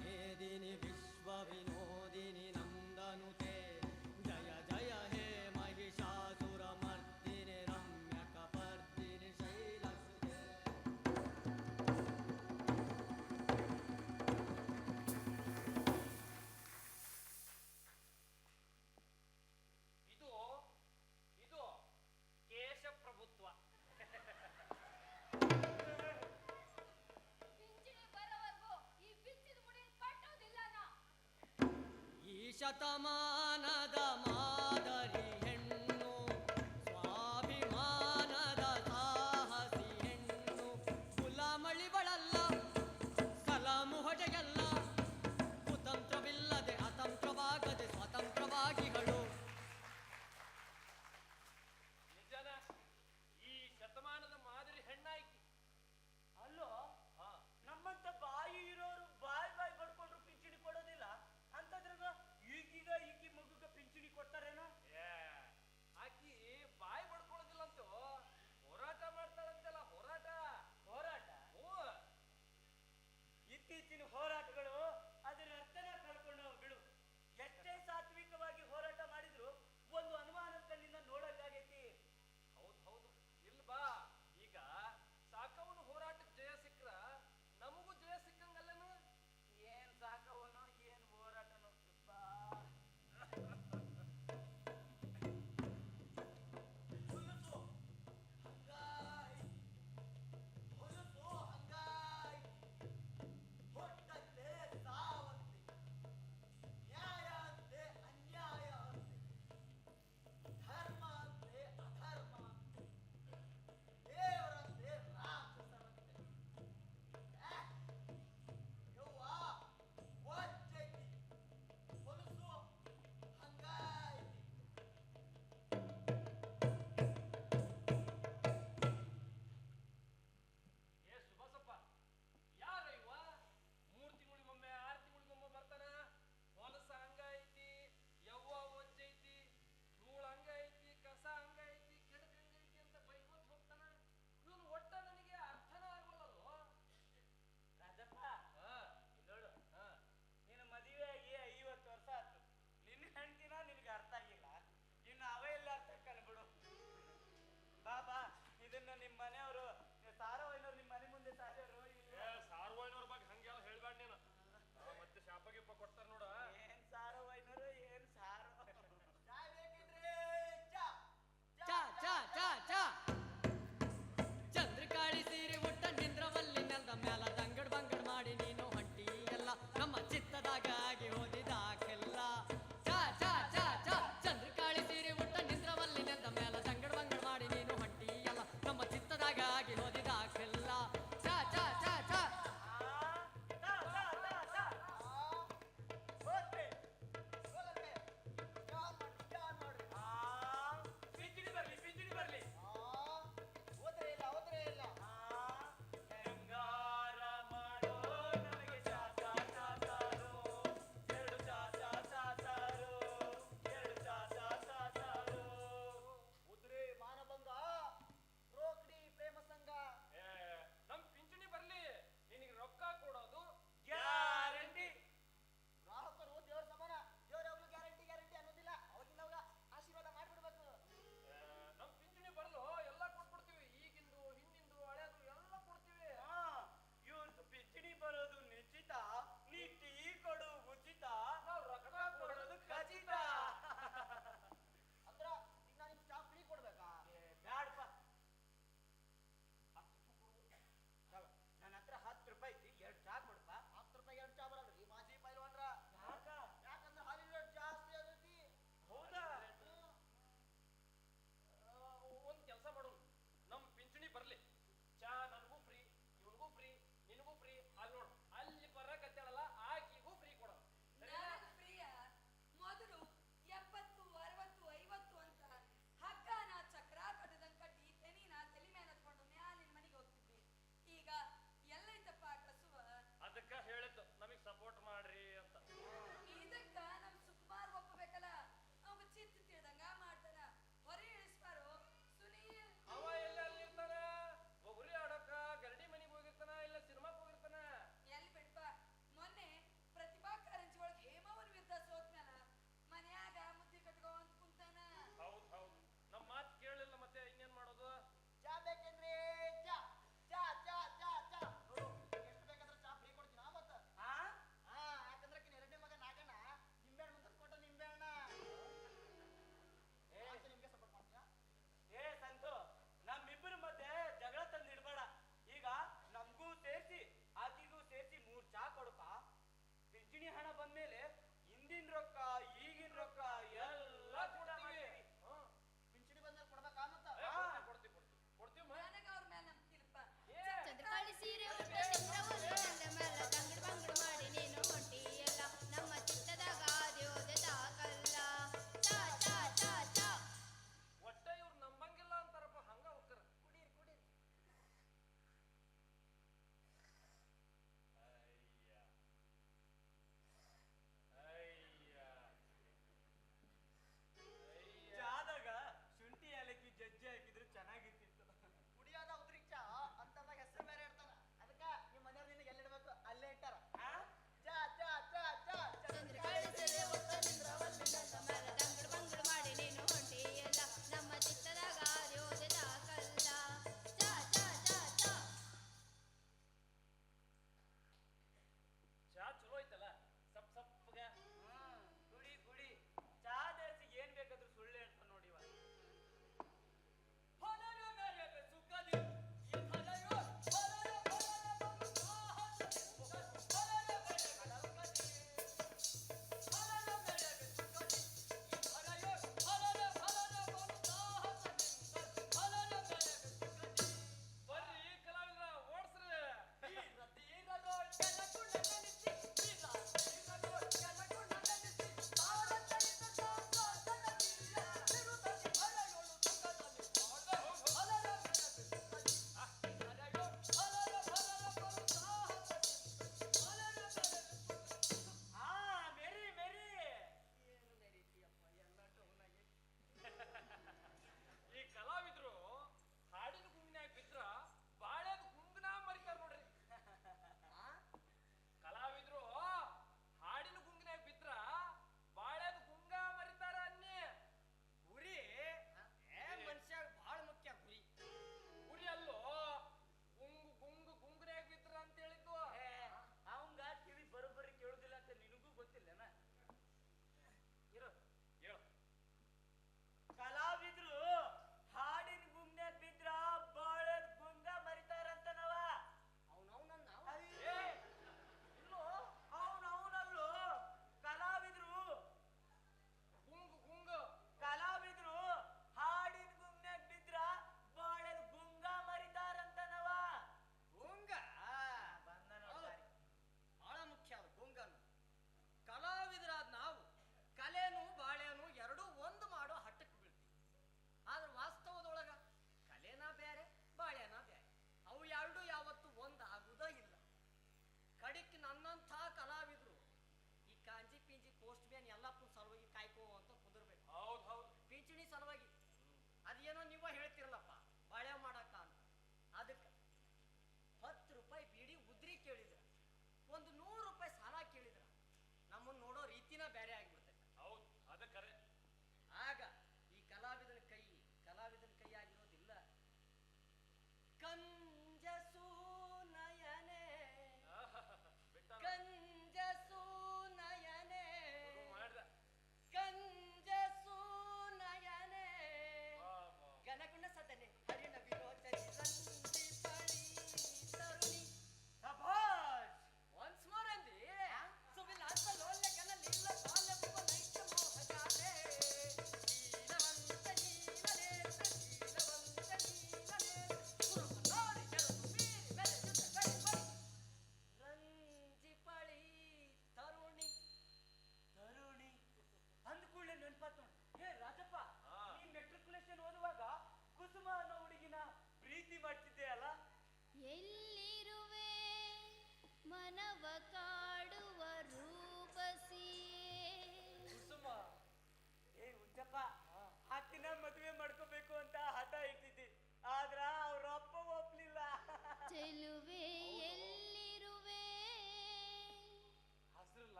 ಮೇದಿನಿ ವಿಶ್ವ ವಿನೋದಿನಿ ನಂದನುತೆ ಜಯ ಜಯ ಹೇ ಮಹಿಷಾಸುರ ಮರ್ದಿನಿ ರಮ್ಯ ಕಪರ್ದಿನಿ ಶೈಲಸುತೆ. ಇದು ಇದು ಕೇಶಪ್ರಭುತ್ವ. ಪಿಂಚಣಿ ಬರೋವರೆಗೂ ಈ ಬಿಚ್ಚಿದ ಮುಡಿ ಕಟ್ಟೋದಿಲ್ಲನ. ಈ ಶತಮಾನದ ಮಾದರಿ ಹೆಣ್ಣು ಸ್ವಾಭಿಮಾನದ ಸಾಹಸಿ ಹೆಣ್ಣು ಗುಲಾಮಳಿಗಳಲ್ಲ ಸಲಾಮು ಹೊಡೆಯಲ್ಲ ಕುತಂತ್ರವಿಲ್ಲದೆ ಅತಂತ್ರವಾಗದೆ ಸ್ವತಂತ್ರವಾಗಿಗಳು. ನಿಜನ ಈ ಶತಮಾನದ ಮಾದರಿ ಹೆಣ್ಣಾಯ್ಕಿ. ಅಲ್ಲೋ ಹಾ ನಮ್ಮಂತ ಬಾಯಿ ಇರೋರು ಬಾಯಿ ಬಡ್ಕೊಂಡ್ರು ಪಿಂಚಣಿ ಕೊಡೋದಿಲ್ಲ ಅಂತದ್ರಾಗ ಈಗೀಗ ಈಕಿ ಮಗುಗ ಪಿಂಚಣಿ ಕೊಡ್ತಾರೆ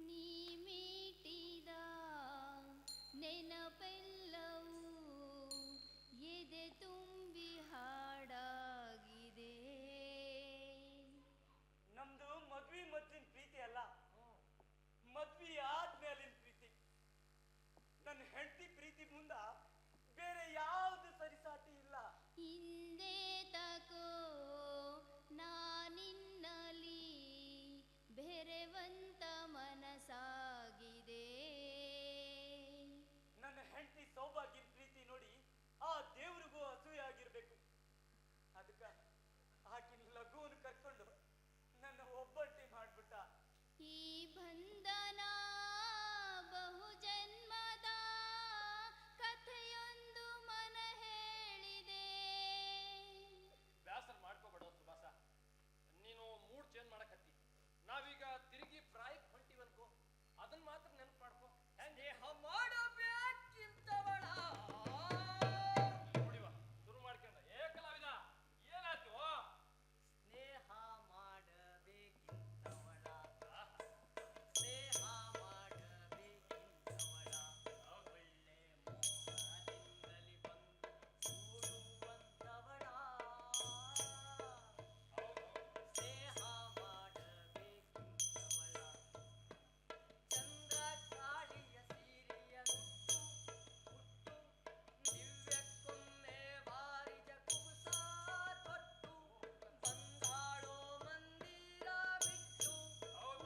ನೀ ಮೀಟಿದ ನೆನಪೆಲ್ಲವೂ ಎದೆ ತುಂಬಿ ಹಾಡಾಗಿದೆ. ನಮ್ದು ಮದ್ವಿ ಮೊದ್ಲಿನ ಪ್ರೀತಿ ಅಲ್ಲ, ಮದ್ವಿ ಆದ್ಮೇಲಿನ ಪ್ರೀತಿ. ನನ್ನ ಹೆಂಡತಿ ಪ್ರೀತಿ ಮುಂದ ಬೇರೆ ಯಾವ್ದು ಸರಿಸಾಟಿ ಇಲ್ಲ. ಹಿಂದೆ ತಕೋ ನಾನಿನ್ನಲಿ ಬೆರೆವಂತ ಮನಸಾಗಿದೆ. ನನ್ನ ಹೆಂಡತಿ ಸೌಭಾಗ್ಯದ ಪ್ರೀತಿ ನೋಡಿ ಆ ದೇವ್ರಿಗೂ ಅಸೂಯಾಗಿರ್ಬೇಕು. ಅದಕ್ಕ ಆಕಿನ ಲಘುವನ್ನು ಕರ್ಕೊಂಡು ನನ್ನ ಒಬ್ಬಂಟಿ ಮಾಡ್ಬಿಟ್ಟ. ಈ ಬಂಧನ ಬಹು ಜನ್ಮದ ಕಥೆಯೊಂದು ಮನ ಹೇಳಿದೆ. ಬೇಸರ ಮಾಡ್ಕೋಬೇಡ ಸುಭಾಸ, ನೀನು ಮೂಡ್ ಚೇಂಜ್ ಮಾಡಕತ್ತಿ. ನಾವೀಗ ತಿರುಗಿ ಪ್ರಾಯಕ್ಕೆ ಹೊಂಟಿವನ್ಕೋ, ಅದನ್ನ ಮಾತ್ರ ನೆನಪು ಮಾಡ್ಕೋ. ಸ್ನೇಹ ಮಾಡಬೇಕಿಂತವಳ ನೋಡಿವ ಶುರು ಮಾಡ್ಕೊಂಡ. ಏ ಕಲಾವಿದ, ಏನಾಯ್ತು? ಸ್ನೇಹ ಮಾಡಬೇಕಿಂತವಳ ಸ್ನೇಹ ಮಾಡಬೇಕಿಂತವಳ ಒಳ್ಳೆ ಮೋಹದಿಂದಲಿ ಬಂದು ಕೂಡುವಂತವಳ ಸ್ನೇಹ ಮಾಡಬೇಕಿಂತವಳ ಚಂದ್ರ ಕಾಳಿಯ ಸೀರೆಯನುಟ್ಟು ಹುಟ್ಟು ದಿವ್ಯಕ್ಕೊಮ್ಮೆ ಬಾರಿಜ ಕುಬುಸ ತೊಟ್ಟು ಬಂದಾಳೋ ಮಂದಿರ ಬಿಟ್ಟು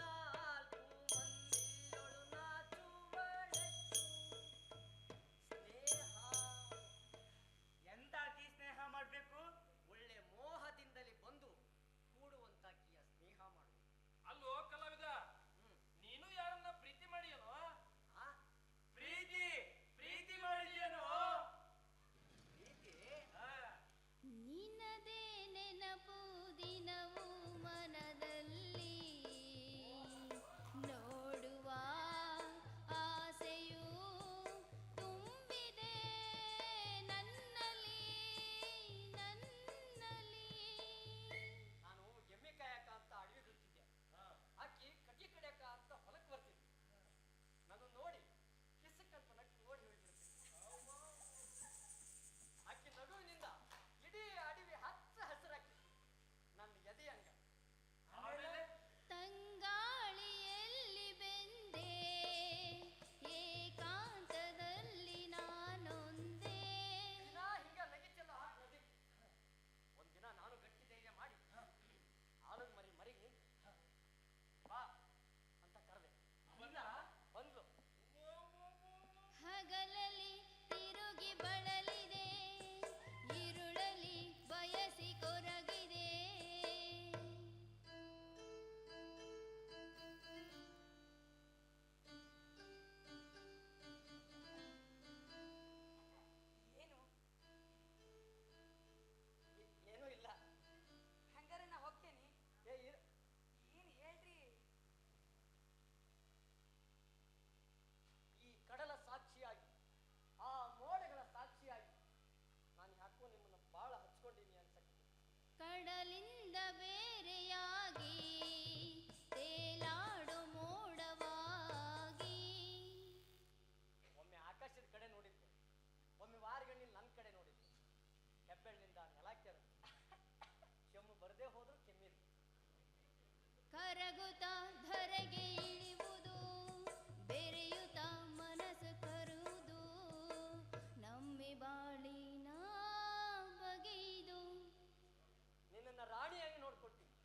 ನಾಲ್ಕು ಮಂದಿಯೊಳು ನಾಚುವಳೆಷ್ಟು ಸ್ನೇಹ ಎಂತಾಕಿ ಸ್ನೇಹ ಮಾಡ್ಬೇಕು? ಒಳ್ಳೆ ಮೋಹದಿಂದಲೇ ಬಂದು ಕೂಡುವಂತಾಕಿಯ ಸ್ನೇಹ ಮಾಡು. ಅಲ್ಲೋ ಕಲಾವಿದ, ನೀನು ಯಾರನ್ನ ಪ್ರೀತಿ ಮಾಡಿಯನೋ? ಆ ಪ್ರೀತಿ ಪ್ರೀತಿ ಮಾಡಿದ್ಯೇನೋ? ಪ್ರೀತಿ ನಿನ್ನದೇ ನೆನಪು ದಿನವೂ ಮನದಲ್ಲಿ ನೋಡುವ ಆಸೆಯು ತುಂಬಿದೆ ನನ್ನಲ್ಲಿ. ನಾನು ಎಮ್ಮೆ ಕಾಯಕ ಅಂತ ಅಡವಿ ಬಿಡ್ತಿದ್ದೆ. ಆಕಿ ಕಟ್ಟಿ ಕಡಿಯಕ ಅಂತ ಹೊಲಕ್ಕೆ ಬರ್ತಿದ್ದೆ. ನನ್ನ ನೋಡಿ ಕಿಸಕ್ಕಂತ ನಟ್ಟು ಓಡಿ ಹೋಗ್ಬಿಡ್ತೀನಿ. ಆಕಿ ನಗುವಿನಿಂದ ಇಡೀ ಅಡವಿ ಹಚ್ಚ ಹಸಿರಾಗ್ತಿತ್ತು. ನನ್ನ ಎದೆ ಹಂಗ. ಆಮೇಲೆ ತಂಗಾಳಿಯಲ್ಲಿ ಬೆಂದೆ ಏಕಾಂತದಲ್ಲಿ ನಾನೊಂದೇ. ದಿನ ಹಿಂಗ ನಗಿಚೆಲ್ಲ ನದಿ. ಒಂದಿನ ನಾನು ಗಟ್ಟಿ ಧೈರ್ಯ ಮಾಡಿ ಆಲದ ಮರಿಗೆ ಬಾ ಅಂತ ಕರೆದೆ. ಬಂದ್ಲು. ಹಗಲಲ್ಲಿ ತಿರುಗಿ ಬಳಲಿದೆ, ಇರುಳಲಿ ಬಯಸಿ ಕೊರಗಿದೆ. ಏನು ಏನೂ ಇಲ್ಲ. ಹಂಗಾರೆ ನಾ ಹೋಗ್ತೇನೆ. ಏನ್ ಹೇಳ್ರಿ? ಈ ಕಡಲ ಸಾಕ್ಷಿಯಾಗಿ ಆ ಮೋಡಗಳ ಸಾಕ್ಷಿಯಾಗಿ ನಾನು ಯಾಕೋ ನಿಮ್ಮನ್ನ ಬಹಳ ಹಚ್ಕೊಂಡಿನಿ ಅನ್ಸಕ್ಕೆ. ಕಡಲಿಂದ ಬೇರೆಯಾಗಿ ತೇಲಾಡು ಮೋಡವಾಗಿ. ಒಮ್ಮೆ ಆಕಾಶದ ಕಡೆ ನೋಡಿದ್ದೆ, ಒಮ್ಮೆ ವಾರಗಣ್ಣಿಲ್ ನನ್ನ ಕಡೆ ನೋಡಿದ್ದೆ. ಹೆಬ್ಬೆಳ್ಳಿಂದ ನೆಲ ಕೆರೆದು ಕೆಮ್ಮು ಬರದೇ ಹೋದ್ರು ಕೆಮ್ಮಿದ್ರು. ಕರಗುತ್ತ ಧರೆಗೆ ಇಳಿಯುವುದು, ಬೆರೆಯುತ್ತ ಮನಸ್ಸು ಕರುವುದು, ನಮ್ಮಿ ಬಾಳಿನ ಬಗೆಯಿದು. ನಿನ್ನನ್ನ ರಾಣಿಯಾಗಿ ನೋಡ್ಕೊಡ್ತೀನಿ.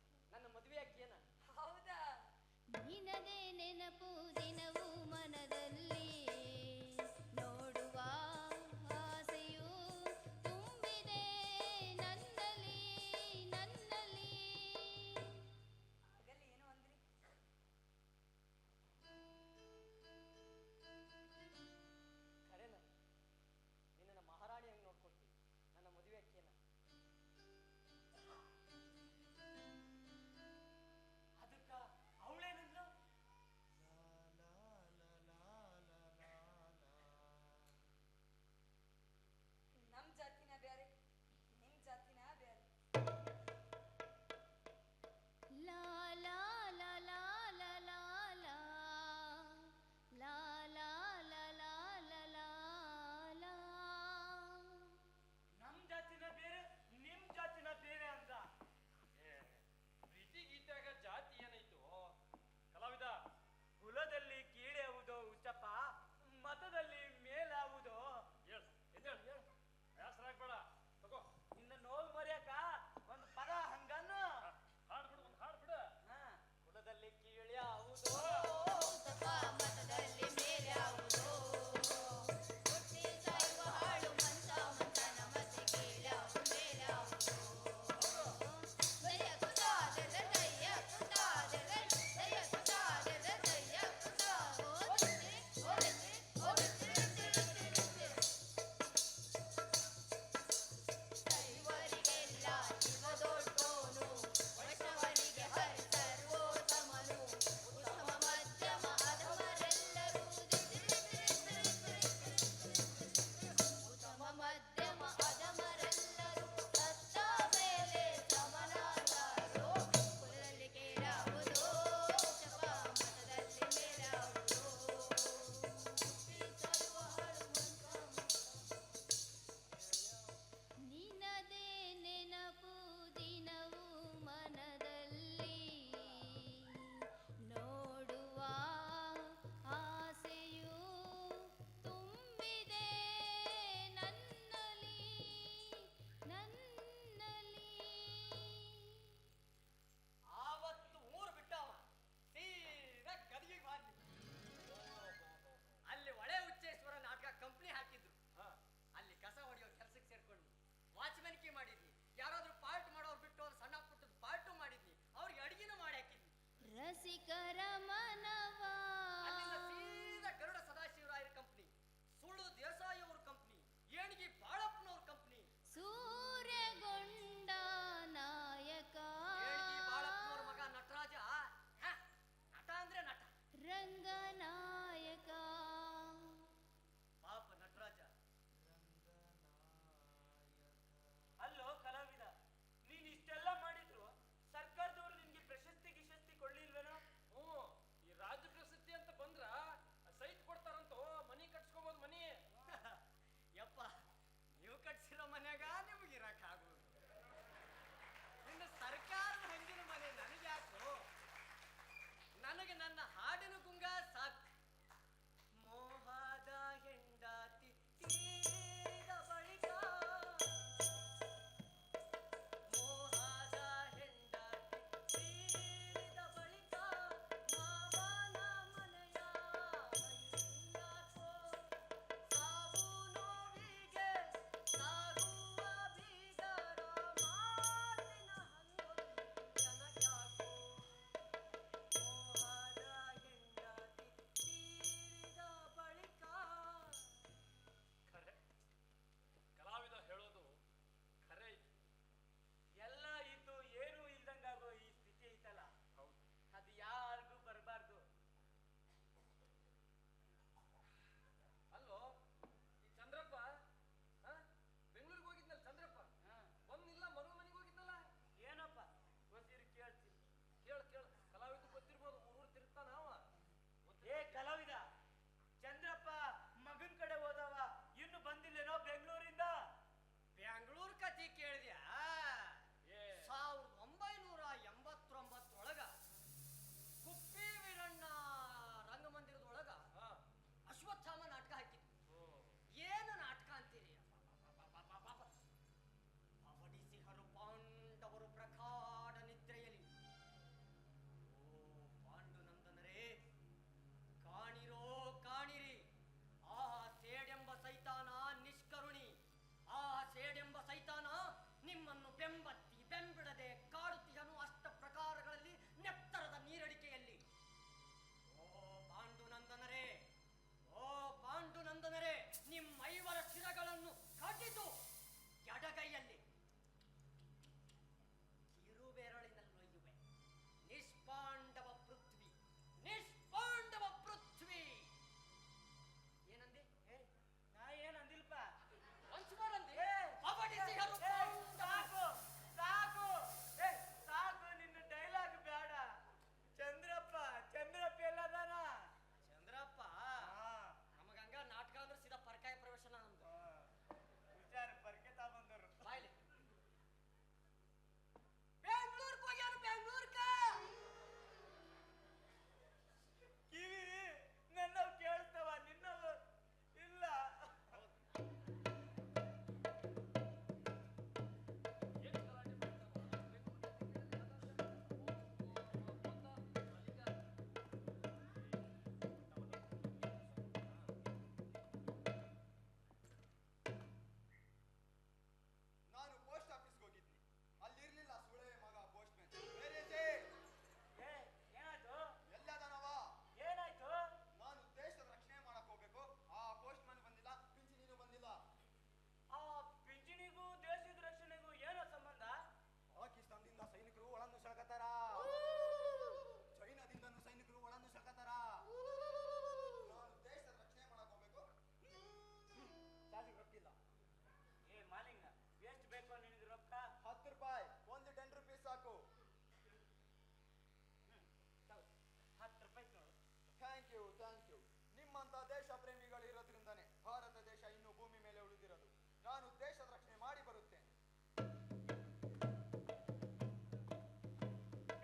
ನಿಮ್ಮಂತ ದೇಶ ಪ್ರೇಮಿಗಳಿರೋದ್ರಿಂದಾನೆ ಭಾರತ ದೇಶ ಇನ್ನೂ ಭೂಮಿ ಮೇಲೆ ಉಳಿದಿರೋದು. ನಾನು ದೇಶದ ರಕ್ಷಣೆ ಮಾಡಿ ಬರುತ್ತೇನೆ.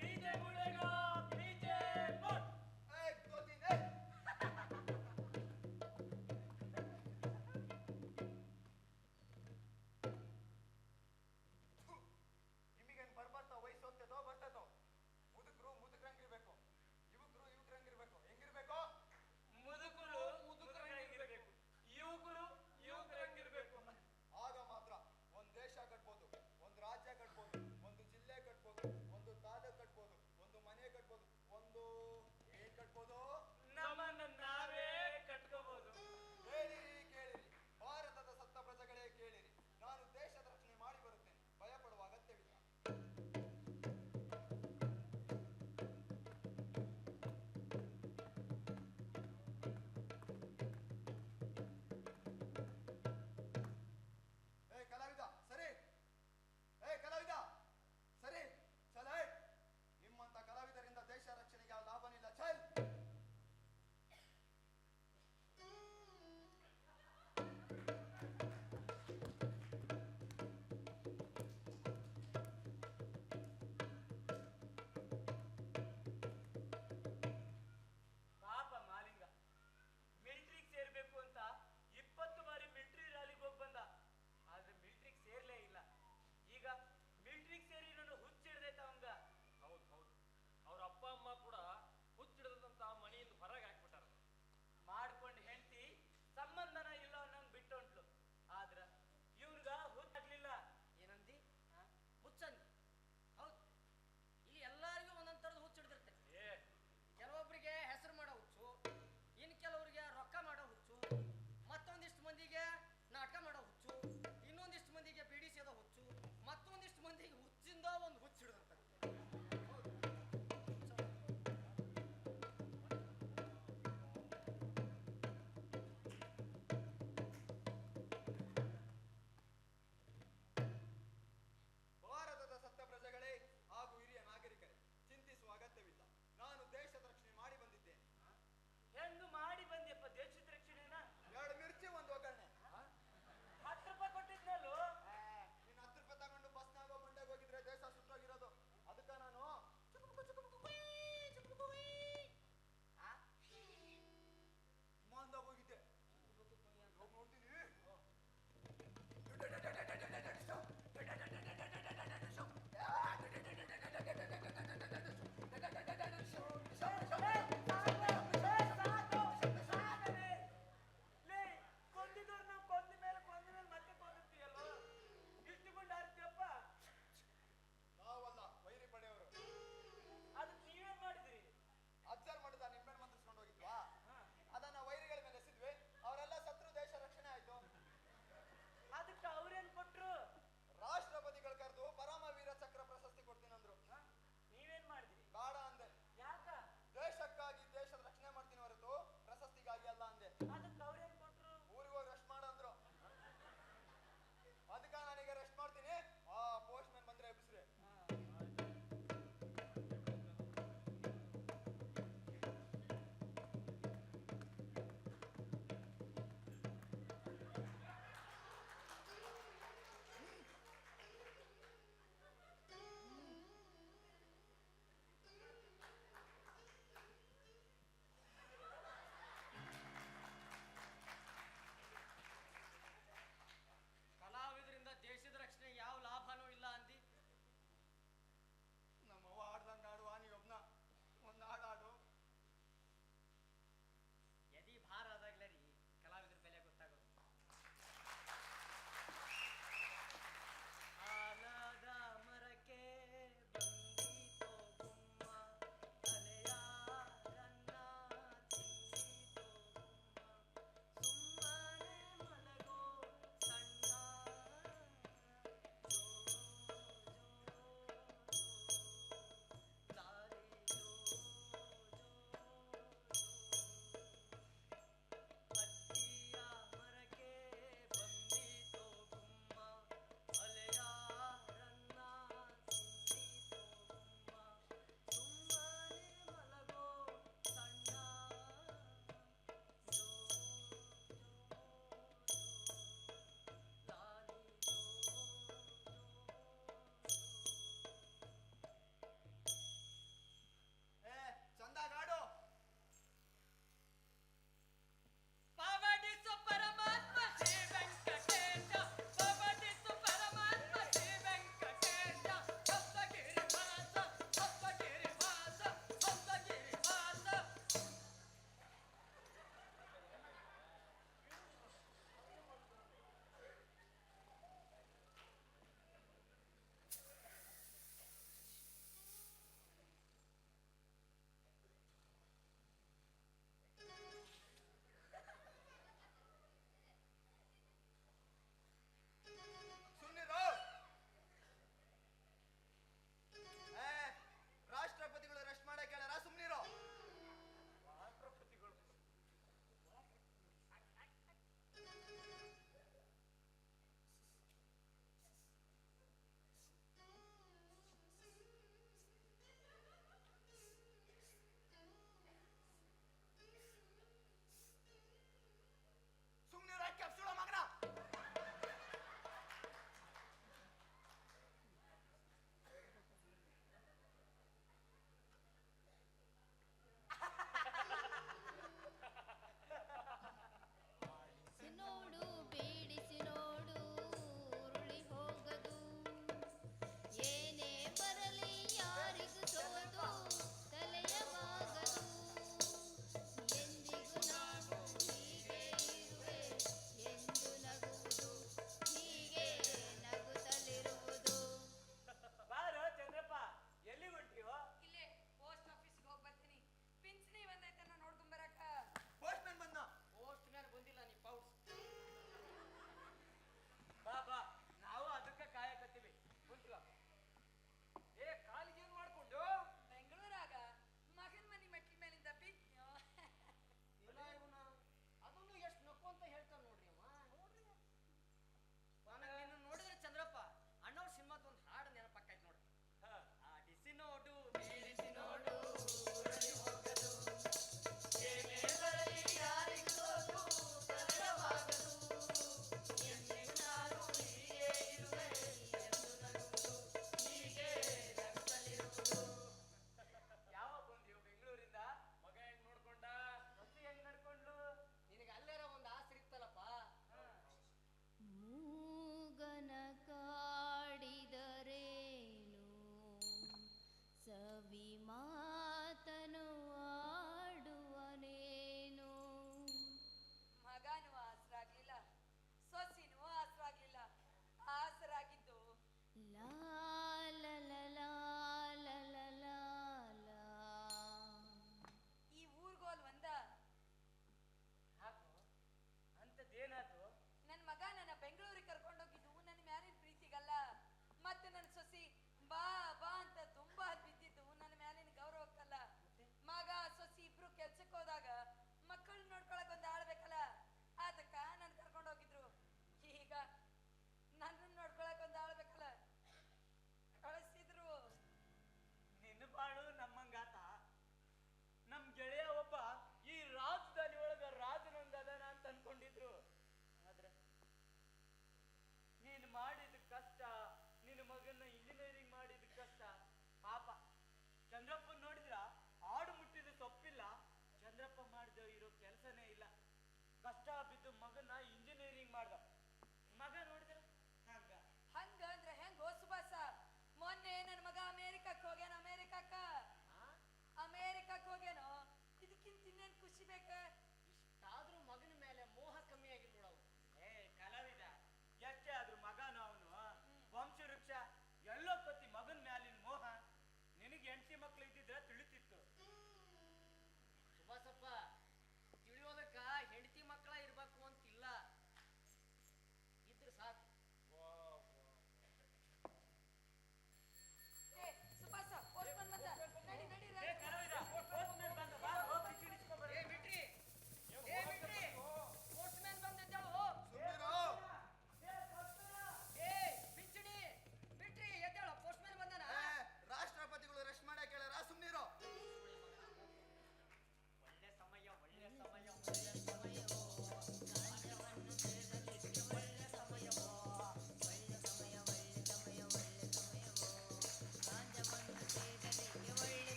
पीछे मुड़ेगा, पीछे मुड़। एक दो तीन एक। ನಿಮಗೇನು ಬರ್ಬರ್ತಾ ವಯಸ್ಸು ಹೋಗ್ತದೋ ಬರ್ತದೋ? ಮುದುಕರು ಮುದುಕರಂಗಿರ್ಬೇಕು, ಯುವಕರು ಯುವಕರಂಗಿರ್ಬೇಕು. ಹೆಂಗಿರ್ಬೇಕು? ಮುದುಕರು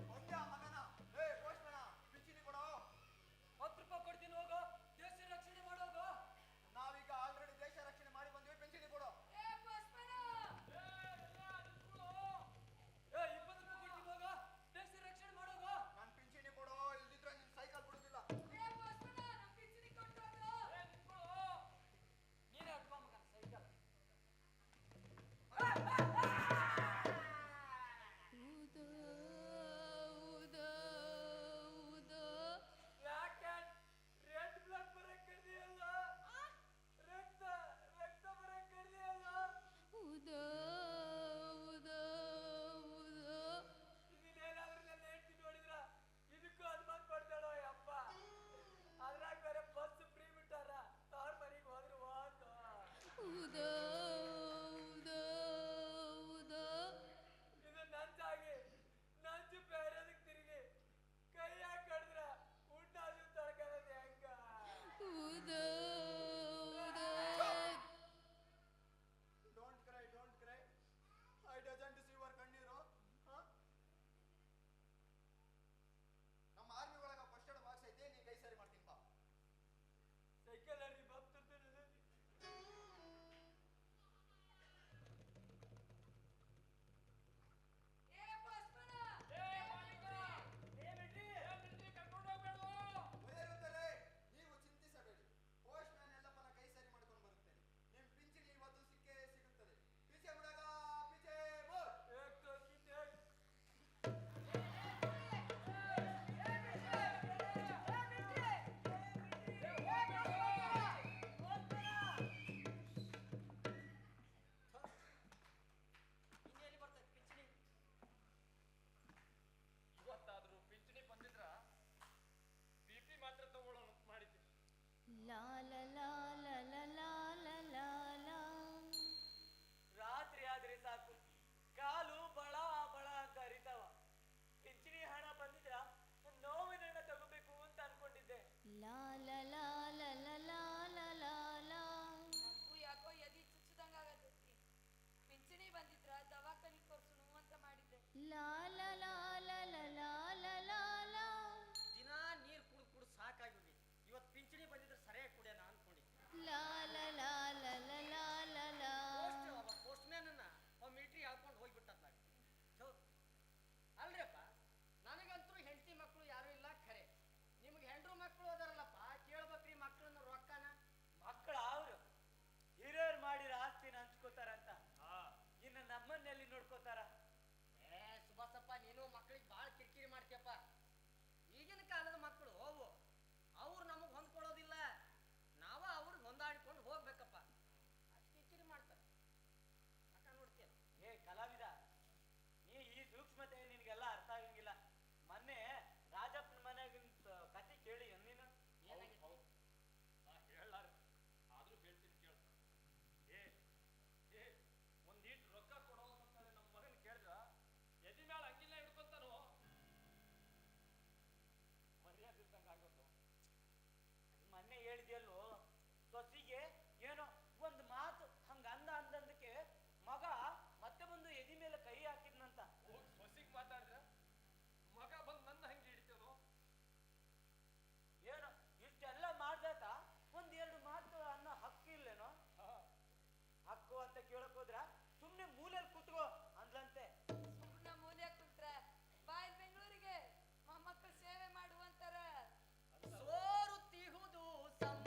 ಒಂದ್ಯಾ ಮಗನ ಏ ಪೋಸ್ಟ್ಮನ ಪಿಂಚಣಿ ಕೊಡೋ 10 ರೂಪಾಯಿ ಕೊಡ್ತೀನಿ ಹೋಗೋ ದೇಶ ರಕ್ಷಣೆ ಮಾಡೋಗೋ ನಾವೀಗ ಆಲ್ರೆಡಿ ದೇಶ ರಕ್ಷಣೆ ಮಾಡಿ ಬಂದ್ವಿ ಪಿಂಚಣಿ ಕೊಡೋ ಏ ಪೋಸ್ಟ್ಮನ ಏ 20 ರೂಪಾಯಿ ಕೊಡ್ತೀನಿ ಹೋಗೋ ದೇಶ ರಕ್ಷಣೆ ಮಾಡೋಗೋ ನನ್ ಪಿಂಚಣಿ ಕೊಡೋ ಇಲ್ದಿದ್ರೆ ನಿನ್ ಸೈಕಲ್ ಬಿಡುದಿಲ್ಲ ಏ ಪೋಸ್ಟ್ಮನ ನಮ್ ಪಿಂಚಣಿ ಕೊಟ್ಟು ಹೋಗು ನೀನೇ ಅಡ್ವಾ ಮಗನ ಸೈಕಲ್ ಊದೋ ಊದೋ ಊದೋ ಯಾಕೆ ರೆಡ್ ಬ್ಲಡ್ ಬರಕ್ ಕರ್ದಿಯಲ್ಲ ರಕ್ತ ಬರಕ್ ಕರ್ದಿಯಲ್ಲ ಊದೋ ಊದೋ ಊದೋ ಇದನ್ನೇನಾದ್ರೂ ನನ್ನ ಹೆಂಡತಿ ನೋಡಿದ್ರ ಇದಕ್ಕೂ ಅನುಮಾನ ಪಡ್ತಾಳೋ ಅಪ್ಪ ಅದ್ರಾಗ ಬೇರೆ ಬಸ್ ಫ್ರೀ ಬಿಟ್ಟಾರ ತವ್ರ ಮನೆಗೆ ಹೋದ್ರು ಅಂತ ಊದೋ ಊದೋ ಊದೋ ಇದು ನಂಜಾಗಿ ನಂಜು ಬೇರೆದಕ್ಕೆ ತಿರುಗಿ ಕೈ ಹಾಕಡ್ದ್ರ ಉಂಟಾದ್ರು ತೊಳ್ಕೊಳ್ಳೋದು ಹೆಂಗ ಊದೋ ಊದೋ don't cry I doesn't see your ಕಣ್ಣೀರು ನಮ್ಮ ಆರ್ಮಿ ಒಳಗ ಫಸ್ಟ್ ಏಡ್ ಬಾಕ್ಸ್ ಐತೆ ನೀ ಕೈ ಸರಿ ಮಾಡ್ತೀನಿ ಬಾ ಸೈಕಲ್ ಅಲ್ಲಿ ಬರ್ತದೆ ಏ ಪೋಸ್ಟ್ಮನ ಒಳ್ಳೆಯರುತ್ತಲೇ ನೀವು ಚಿಂತಿಸಬೇಡಿ ಪೋಸ್ಟ್ ಮ್ಯಾನ್ ಎಲ್ಲಪ್ಪನ ಕೈ ಸರಿ ಮಾಡ್ಕೊಂಡು ಬರುತ್ತೇನೆ ನಿಮ್ ಪಿಂಚಣಿ ಇವತ್ತು ಸಿಕ್ಕೇ ಸಿಗುತ್ತದೆ ಪಿಚೆ ಬಿಡಗ ಪಿಚೆ ಬೋಲ್ ಇನ್ನೆಲ್ಲಿ ಬರ್ತದೆ ಪಿಂಚಣಿ ಇವತ್ತಾದ್ರೂ ಪಿಂಚಣಿ ಬಂದಿದ್ರ BP ಮಾತ್ರ ತಗೊಳ್ಳೋಣ ಅಂತ ಮಾಡಿದ್ದೀನಿ ಲಾ ಲಾ ಲಾ ಲಾ ಲಾ ಲಾ ಲಾ ಲಾ ಲಾ ರಾತ್ರಿ ಆದ್ರೆ ಸಾಕು ಕಾಲು ಬಳ ಬಳ ಅಂತ ಅರಿತಾವ ಪಿಂಚಣಿ ಹಣ ಬಂದಿದ್ರ ನೋವಿನ ಹಣ ತಗೋಬೇಕು ಅಂತ ಅನ್ಕೊಂಡಿದ್ದೆ ಲಾ ಲಾ ಲಾ ಲಾ ಲಾ ಲಾ ಲಾ ಲಾ ಲಾ ನಂಗೂ ಯಾಕೋ ಎದಿ ಚುಚ್ಚದಂಗ ಆಗತೈತಿ ಪಿಂಚಣಿ ಬಂದಿದ್ರ ದವಾಖಾನಿಗೆ ತೋರ್ಸುನು ಅಂತ ಮಾಡಿದ್ದೆ ಲಾ ಲಾ ಲಾ ಲಾ ಲಾ ಲಾ ಲಾ ಲಾ ಲಾ ದಿನ ನೀರು ಕುಡಿದು ಸಾಕಾಗಿ ಇವತ್ತು ಪಿಂಚಣಿ ಬಂದಿದ್ರೆ ಸರಿಯಾಗಿ ಕುಡಿಯೋಣ ಅನ್ಕೊಂಡಿದ್ದೆ ಲಾ ಲಾ ಲಾ ಲಾ ಲಾ ಲಾ ಲಾ ಲಾ ಪೋಸ್ಟ್ ಮ್ಯಾನನ್ನ ಮಿಲಿಟ್ರಿ ಹೇಳ್ಕೊಂಡು ಹೋಗ್ಬಿಟ್ಟದ್ಲಾಗ ಅಲ್ರಿಯಪ್ಪ ನನಗಂತೂ ಹೆಂಡತಿ ಮಕ್ಕಳು ಯಾರು ಇಲ್ಲ ಖರೆ ನಿಮ್ಗೆ ಹೆಂಡ್ರು ಮಕ್ಕಳು ಅದಾರಲ್ಲಪ್ಪ ಕೇಳ್ಬೇಕ್ರಿ ಮಕ್ಕಳನ್ನ ರೊಕ್ಕನ ಮಕ್ಕಳ ಅವ್ರು ಹಿರಿಯರು ಮಾಡಿರ ಆಸ್ತಿನ ಹಂಚ್ಕೋತಾರಂತ ಇನ್ನು ನಮ್ಮನ್ನೆಲ್ಲಿ ನೋಡ್ಕೋತಾರ ಏ ಸುಭಾಸಪ್ಪ ನೀನು ಮಕ್ಕಳಿಗೆ ಭಾಳ ಕಿರಿಕಿರಿ ಮಾಡ್ತೀಯಪ್ಪ ಈಗಿನ ಕಾಲದ ಮಕ್ಕಳು ಅವು ಅವ್ರು ನಮಗೆ ಹೊಂದ್ಕೊಡೋದಿಲ್ಲ ನಾವ ಅವ್ರಿಗೆ ಹೊಂದಾಡಿಕೊಂಡು ಹೋಗ್ಬೇಕಪ್ಪ ಅಷ್ಟು ಕಿರಿಕಿರಿ ಮಾಡ್ತಾರೆ ಅಕ್ಕ ನೋಡ್ತೀಯ ಏ ಕಲಾವಿದ ನೀ ಈ ಸೂಕ್ಷ್ಮತೆ ನಿನ್ಗೆಲ್ಲ ಅರ್ಥ ಆಗಂಗಿಲ್ಲ ಮೊನ್ನೆ ರಾಜಪ್ಪನ ಮನೆಗಿಂತ ಕತೆ ಕೇಳಿ ನೀನು ಏನಾಗಿತ್ತು ಹೇಳಾರ ಆದ್ರೂ ಹೇಳ್ತೀನಿ ಕೇಳು ಏ ಏ ಒಂದೀಟ್ ರೊಕ್ಕ ಕೊಡೋ ಅಂತಾನೆ ನಮ್ಮ ಮಗನ್ ಕೇಳಿದ್ರ ಎದಿ ಮ್ಯಾಲ ಅಂಗಿಲ್ಲ ಹಿಡ್ಕೊಂತಾನು ಮರ್ಯಾದೆ ಇದ್ದಂಗ ಆಗೋದು ಮೊನ್ನೆ ಹೇಳಿದ್ಯಲ್ಲೋ ಸೊಸಿಗೆ ಏನೋ ಒಂದು ಮಾತು ಹಂಗ ಅಂದಕ್ಕೆ ಮಗ ಮತ್ತೆ ಬಂದು ಎದಿ ಮೇಲೆ ಕೈ ಹಾಕಿದ್ನಂತ ಹೋಗಿ ಹೊಸಿಗೆ ಮಾತಾಡಿದ್ರ ಮಗ ಬಂದು ನನ್ನ ಹಂಗೆ ಹಿಡಿತೇನೋ ಏನೋ ಇಷ್ಟೆಲ್ಲ ಮಾಡ್ದಾತ ಒಂದೆರಡು ಮಾತು ಅನ್ನೋ ಹಕ್ಕು ಇಲ್ಲೇನೋ ಹಕ್ಕು ಅಂತ ಕೇಳಕ್ ಹೋದ್ರ ಸುಮ್ನೆ ಮೂಲೆಯಲ್ಲಿ ಕೂತ್ಕೋ ಅಂದ್ಲಂತೆ ಸುಮ್ಮನೆ ಮೂಲೆ ಕುಂತ್ರ ಬಾಯ್ ಬೆಂಗಳೂರಿಗೆ ಮೊಮ್ಮಕ್ಕಳು ಸೇವೆ ಮಾಡುವಂತಾರ ಸೋರುತ್ತಿಹುದು ಸಂ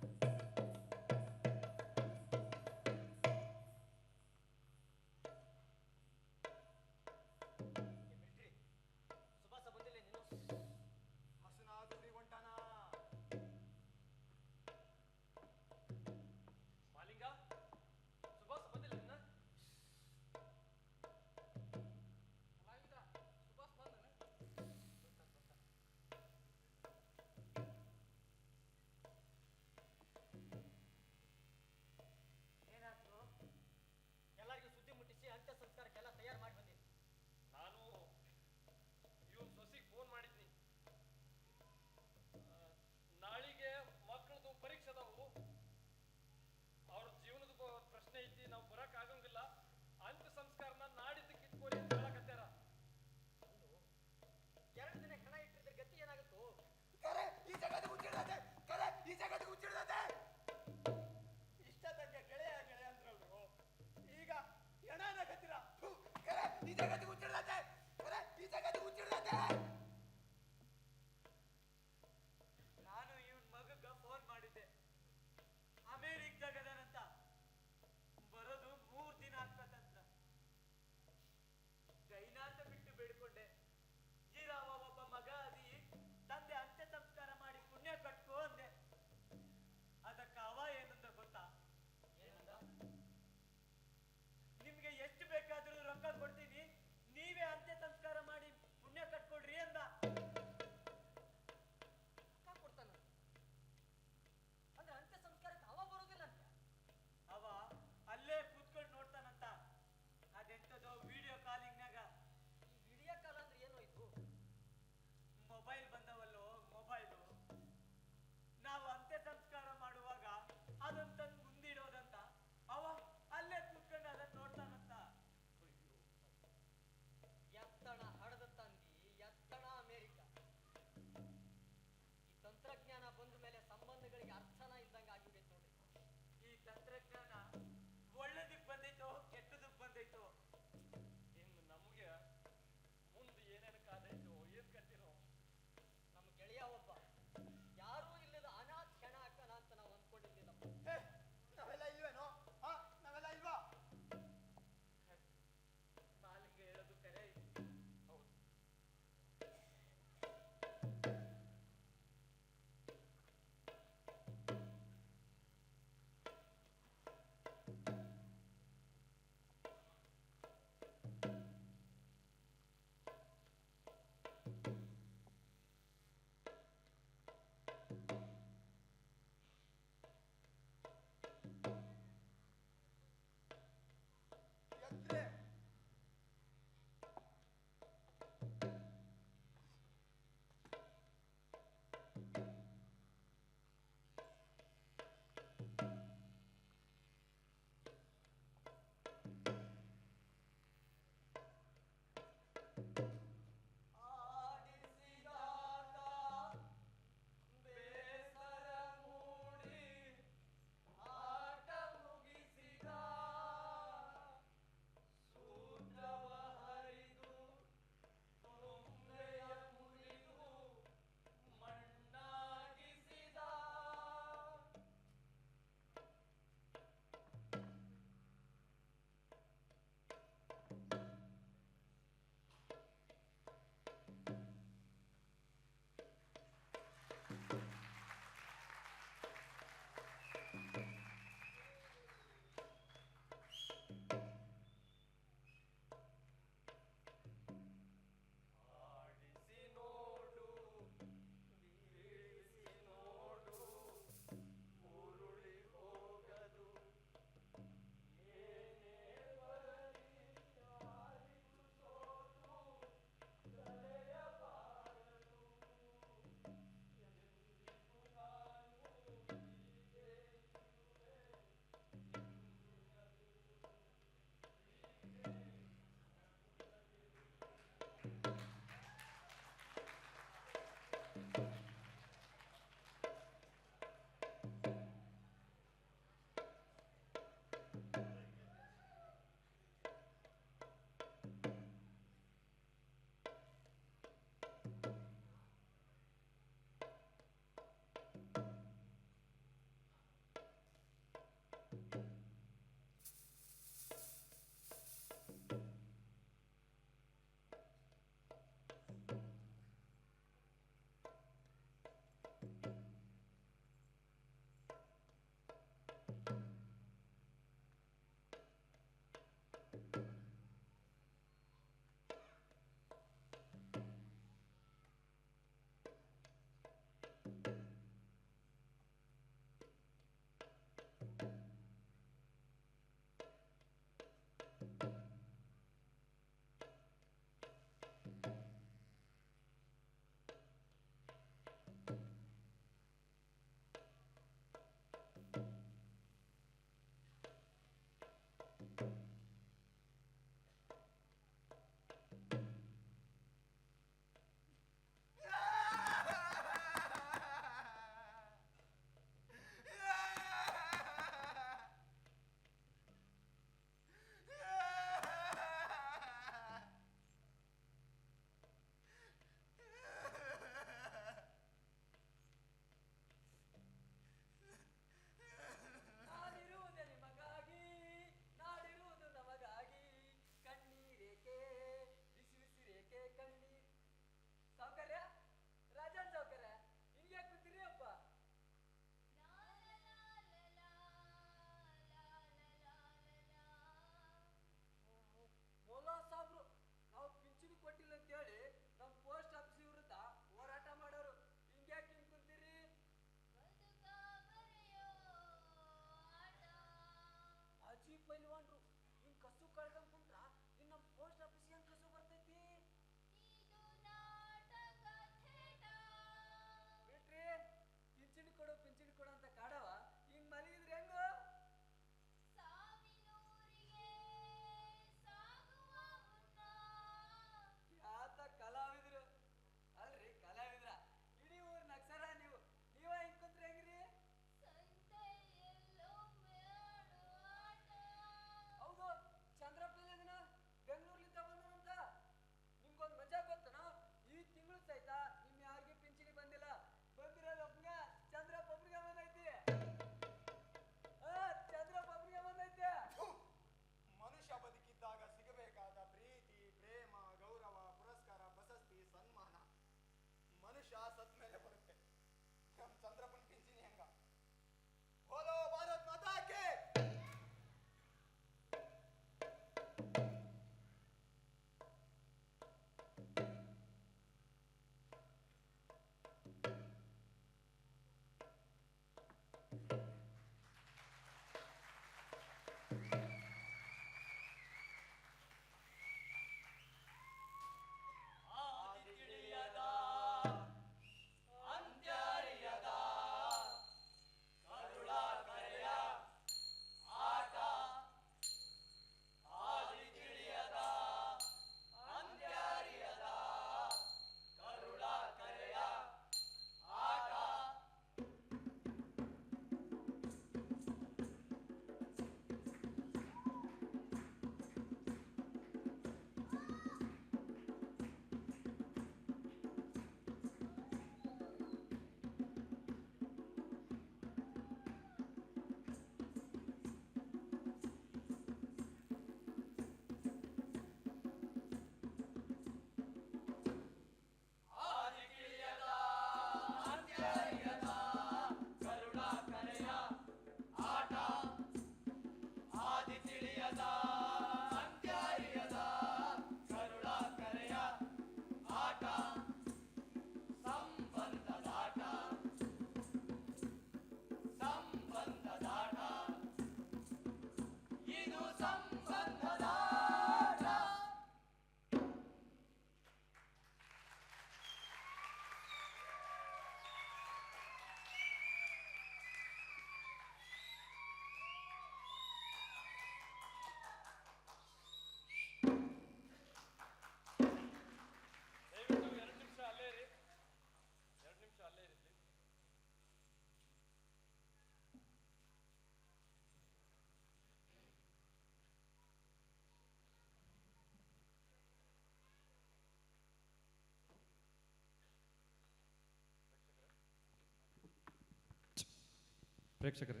ಪ್ರೇಕ್ಷಕರೇ,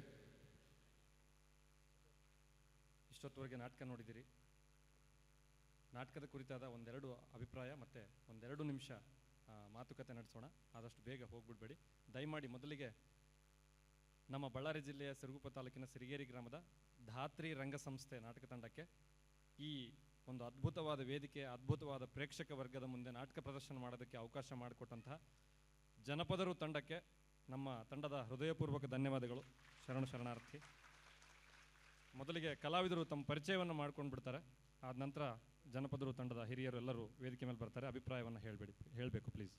ಇಷ್ಟೊತ್ತವರೆಗೆ ನಾಟಕ ನೋಡಿದ್ದೀರಿ. ನಾಟಕದ ಕುರಿತಾದ ಒಂದೆರಡು ಅಭಿಪ್ರಾಯ ಮತ್ತು ಒಂದೆರಡು ನಿಮಿಷ ಮಾತುಕತೆ ನಡೆಸೋಣ. ಆದಷ್ಟು ಬೇಗ ಹೋಗ್ಬಿಡ್ಬೇಡಿ ದಯಮಾಡಿ. ಮೊದಲಿಗೆ ನಮ್ಮ ಬಳ್ಳಾರಿ ಜಿಲ್ಲೆಯ ಸಿರುಗುಪ್ಪ ತಾಲೂಕಿನ ಸಿರಿಗೇರಿ ಗ್ರಾಮದ ಧಾತ್ರಿ ರಂಗ ಸಂಸ್ಥೆ ನಾಟಕ ತಂಡಕ್ಕೆ ಈ ಒಂದು ಅದ್ಭುತವಾದ ವೇದಿಕೆ, ಅದ್ಭುತವಾದ ಪ್ರೇಕ್ಷಕ ವರ್ಗದ ಮುಂದೆ ನಾಟಕ ಪ್ರದರ್ಶನ ಮಾಡೋದಕ್ಕೆ ಅವಕಾಶ ಮಾಡಿಕೊಟ್ಟಂತಹ ಜನಪದರು ತಂಡಕ್ಕೆ ನಮ್ಮ ತಂಡದ ಹೃದಯಪೂರ್ವಕ ಧನ್ಯವಾದಗಳು. ಶರಣಾರ್ಥಿ. ಮೊದಲಿಗೆ ಕಲಾವಿದರು ತಮ್ಮ ಪರಿಚಯವನ್ನು ಮಾಡ್ಕೊಂಡು ಬಿಡ್ತಾರೆ. ಆದ ನಂತರ ಜನಪದರು ತಂಡದ ಹಿರಿಯರು ಎಲ್ಲರೂ ವೇದಿಕೆ ಮೇಲೆ ಬರ್ತಾರೆ. ಅಭಿಪ್ರಾಯವನ್ನು ಹೇಳಬೇಕು ಪ್ಲೀಸ್.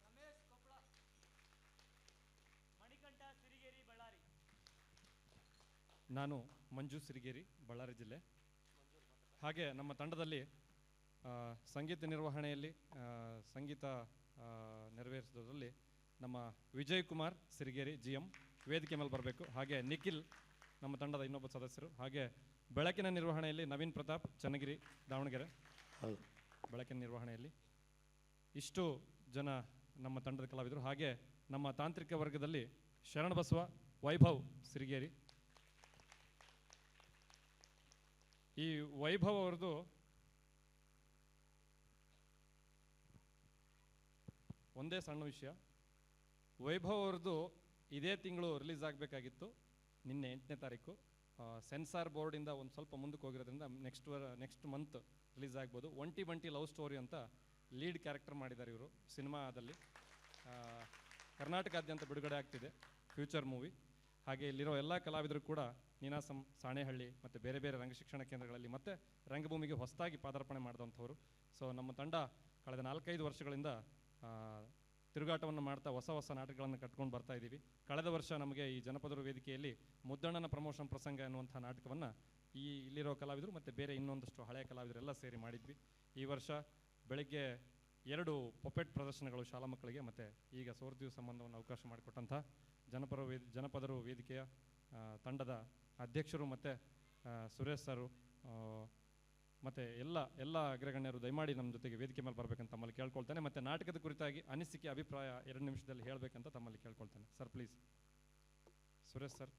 ರಮೇಶ್ ಕೊಪ್ಪಳ, ಮಣಿಕಂಠ ಸಿರಿಗೇರಿ ಬಳ್ಳಾರಿ. ನಾನು ಮಂಜು ಸಿರಿಗೇರಿ ಬಳ್ಳಾರಿ ಜಿಲ್ಲೆ. ಹಾಗೆ ನಮ್ಮ ತಂಡದಲ್ಲಿ ಸಂಗೀತ ನಿರ್ವಹಣೆಯಲ್ಲಿ ಸಂಗೀತ ನೆರವೇರಿಸೋದ್ರಲ್ಲಿ ನಮ್ಮ ವಿಜಯ್ ಕುಮಾರ್ ಸಿರಿಗೇರಿ GM ವೇದಿಕೆ ಮೇಲೆ ಬರಬೇಕು. ಹಾಗೆ ನಿಖಿಲ್ ನಮ್ಮ ತಂಡದ ಇನ್ನೊಬ್ಬ ಸದಸ್ಯರು. ಹಾಗೆ ಬೆಳಕಿನ ನಿರ್ವಹಣೆಯಲ್ಲಿ ನವೀನ್ ಪ್ರತಾಪ್ ಚನ್ನಗಿರಿ ದಾವಣಗೆರೆ. ಬೆಳಕಿನ ನಿರ್ವಹಣೆಯಲ್ಲಿ ಇಷ್ಟು ಜನ ನಮ್ಮ ತಂಡದ ಕಲಾವಿದರು. ಹಾಗೆ ನಮ್ಮ ತಾಂತ್ರಿಕ ವರ್ಗದಲ್ಲಿ ಶರಣಬಸವ ವೈಭವ್ ಸಿರಿಗೇರಿ. ಈ ವೈಭವ್ ಅವ್ರದ್ದು ಒಂದೇ ಸಣ್ಣ ವಿಷಯ. ವೈಭವ್ ಅವ್ರದ್ದು ಇದೇ ತಿಂಗಳು ರಿಲೀಸ್ ಆಗಬೇಕಾಗಿತ್ತು, ನಿನ್ನೆ 8ನೇ ತಾರೀಕು. ಸೆನ್ಸಾರ್ ಬೋರ್ಡಿಂದ ಒಂದು ಸ್ವಲ್ಪ ಮುಂದಕ್ಕೆ ಹೋಗಿರೋದ್ರಿಂದ ನೆಕ್ಸ್ಟ್ ಮಂತ್ ರಿಲೀಸ್ ಆಗ್ಬೋದು. ಒಂಟಿ ಬಂಟಿ ಲವ್ ಸ್ಟೋರಿ ಅಂತ ಲೀಡ್ ಕ್ಯಾರೆಕ್ಟರ್ ಮಾಡಿದ್ದಾರೆ ಇವರು ಸಿನಿಮಾದಲ್ಲಿ. ಕರ್ನಾಟಕಾದ್ಯಂತ ಬಿಡುಗಡೆ ಆಗ್ತಿದೆ ಫ್ಯೂಚರ್ ಮೂವಿ. ಹಾಗೆ ಇಲ್ಲಿರೋ ಎಲ್ಲ ಕಲಾವಿದರು ಕೂಡ ನೀನಾಸಂ, ಸಾಣೆಹಳ್ಳಿ ಮತ್ತು ಬೇರೆ ಬೇರೆ ರಂಗಶಿಕ್ಷಣ ಕೇಂದ್ರಗಳಲ್ಲಿ ಮತ್ತು ರಂಗಭೂಮಿಗೆ ಹೊಸದಾಗಿ ಪಾದಾರ್ಪಣೆ ಮಾಡಿದಂಥವ್ರು. ಸೊ ನಮ್ಮ ತಂಡ ಕಳೆದ 4-5 ವರ್ಷಗಳಿಂದ ತಿರುಗಾಟವನ್ನು ಮಾಡ್ತಾ ಹೊಸ ನಾಟಕಗಳನ್ನು ಕಟ್ಕೊಂಡು ಬರ್ತಾ ಇದ್ದೀವಿ. ಕಳೆದ ವರ್ಷ ನಮಗೆ ಈ ಜನಪದರು ವೇದಿಕೆಯಲ್ಲಿ ಮುದ್ದಣ್ಣನ ಪ್ರಮೋಷನ್ ಪ್ರಸಂಗ ಎನ್ನುವಂಥ ನಾಟಕವನ್ನು ಇಲ್ಲಿರೋ ಕಲಾವಿದರು ಮತ್ತು ಬೇರೆ ಇನ್ನೊಂದಷ್ಟು ಹಳೆಯ ಕಲಾವಿದರೆಲ್ಲ ಸೇರಿ ಮಾಡಿದ್ವಿ. ಈ ವರ್ಷ ಬೆಳಗ್ಗೆ 2 ಪೊಪೆಟ್ ಪ್ರದರ್ಶನಗಳು ಶಾಲಾ ಮಕ್ಕಳಿಗೆ, ಮತ್ತು ಈಗ ಸೋರ್ತೀವ್ ಸಂಬಂಧವನ್ನು ಅವಕಾಶ ಮಾಡಿಕೊಟ್ಟಂಥ ಜನಪದರು ವೇದಿಕೆಯ ತಂಡದ ಅಧ್ಯಕ್ಷರು ಮತ್ತು ಸುರೇಶ್ ಸರು ಮತ್ತು ಎಲ್ಲ ಅಗ್ರಗಣ್ಯರು ದಯಮಾಡಿ ನಮ್ಮ ಜೊತೆಗೆ ವೇದಿಕೆ ಮೇಲೆ ಬರಬೇಕಂತ ತಮ್ಮಲ್ಲಿ ಕೇಳ್ಕೊಳ್ತೇನೆ. ಮತ್ತು ನಾಟಕದ ಕುರಿತಾಗಿ ಅನಿಸಿಕೆ, ಅಭಿಪ್ರಾಯ 2 ನಿಮಿಷದಲ್ಲಿ ಹೇಳಬೇಕಂತ ತಮ್ಮಲ್ಲಿ ಕೇಳ್ಕೊಳ್ತೇನೆ. Sir please. Suresh sir.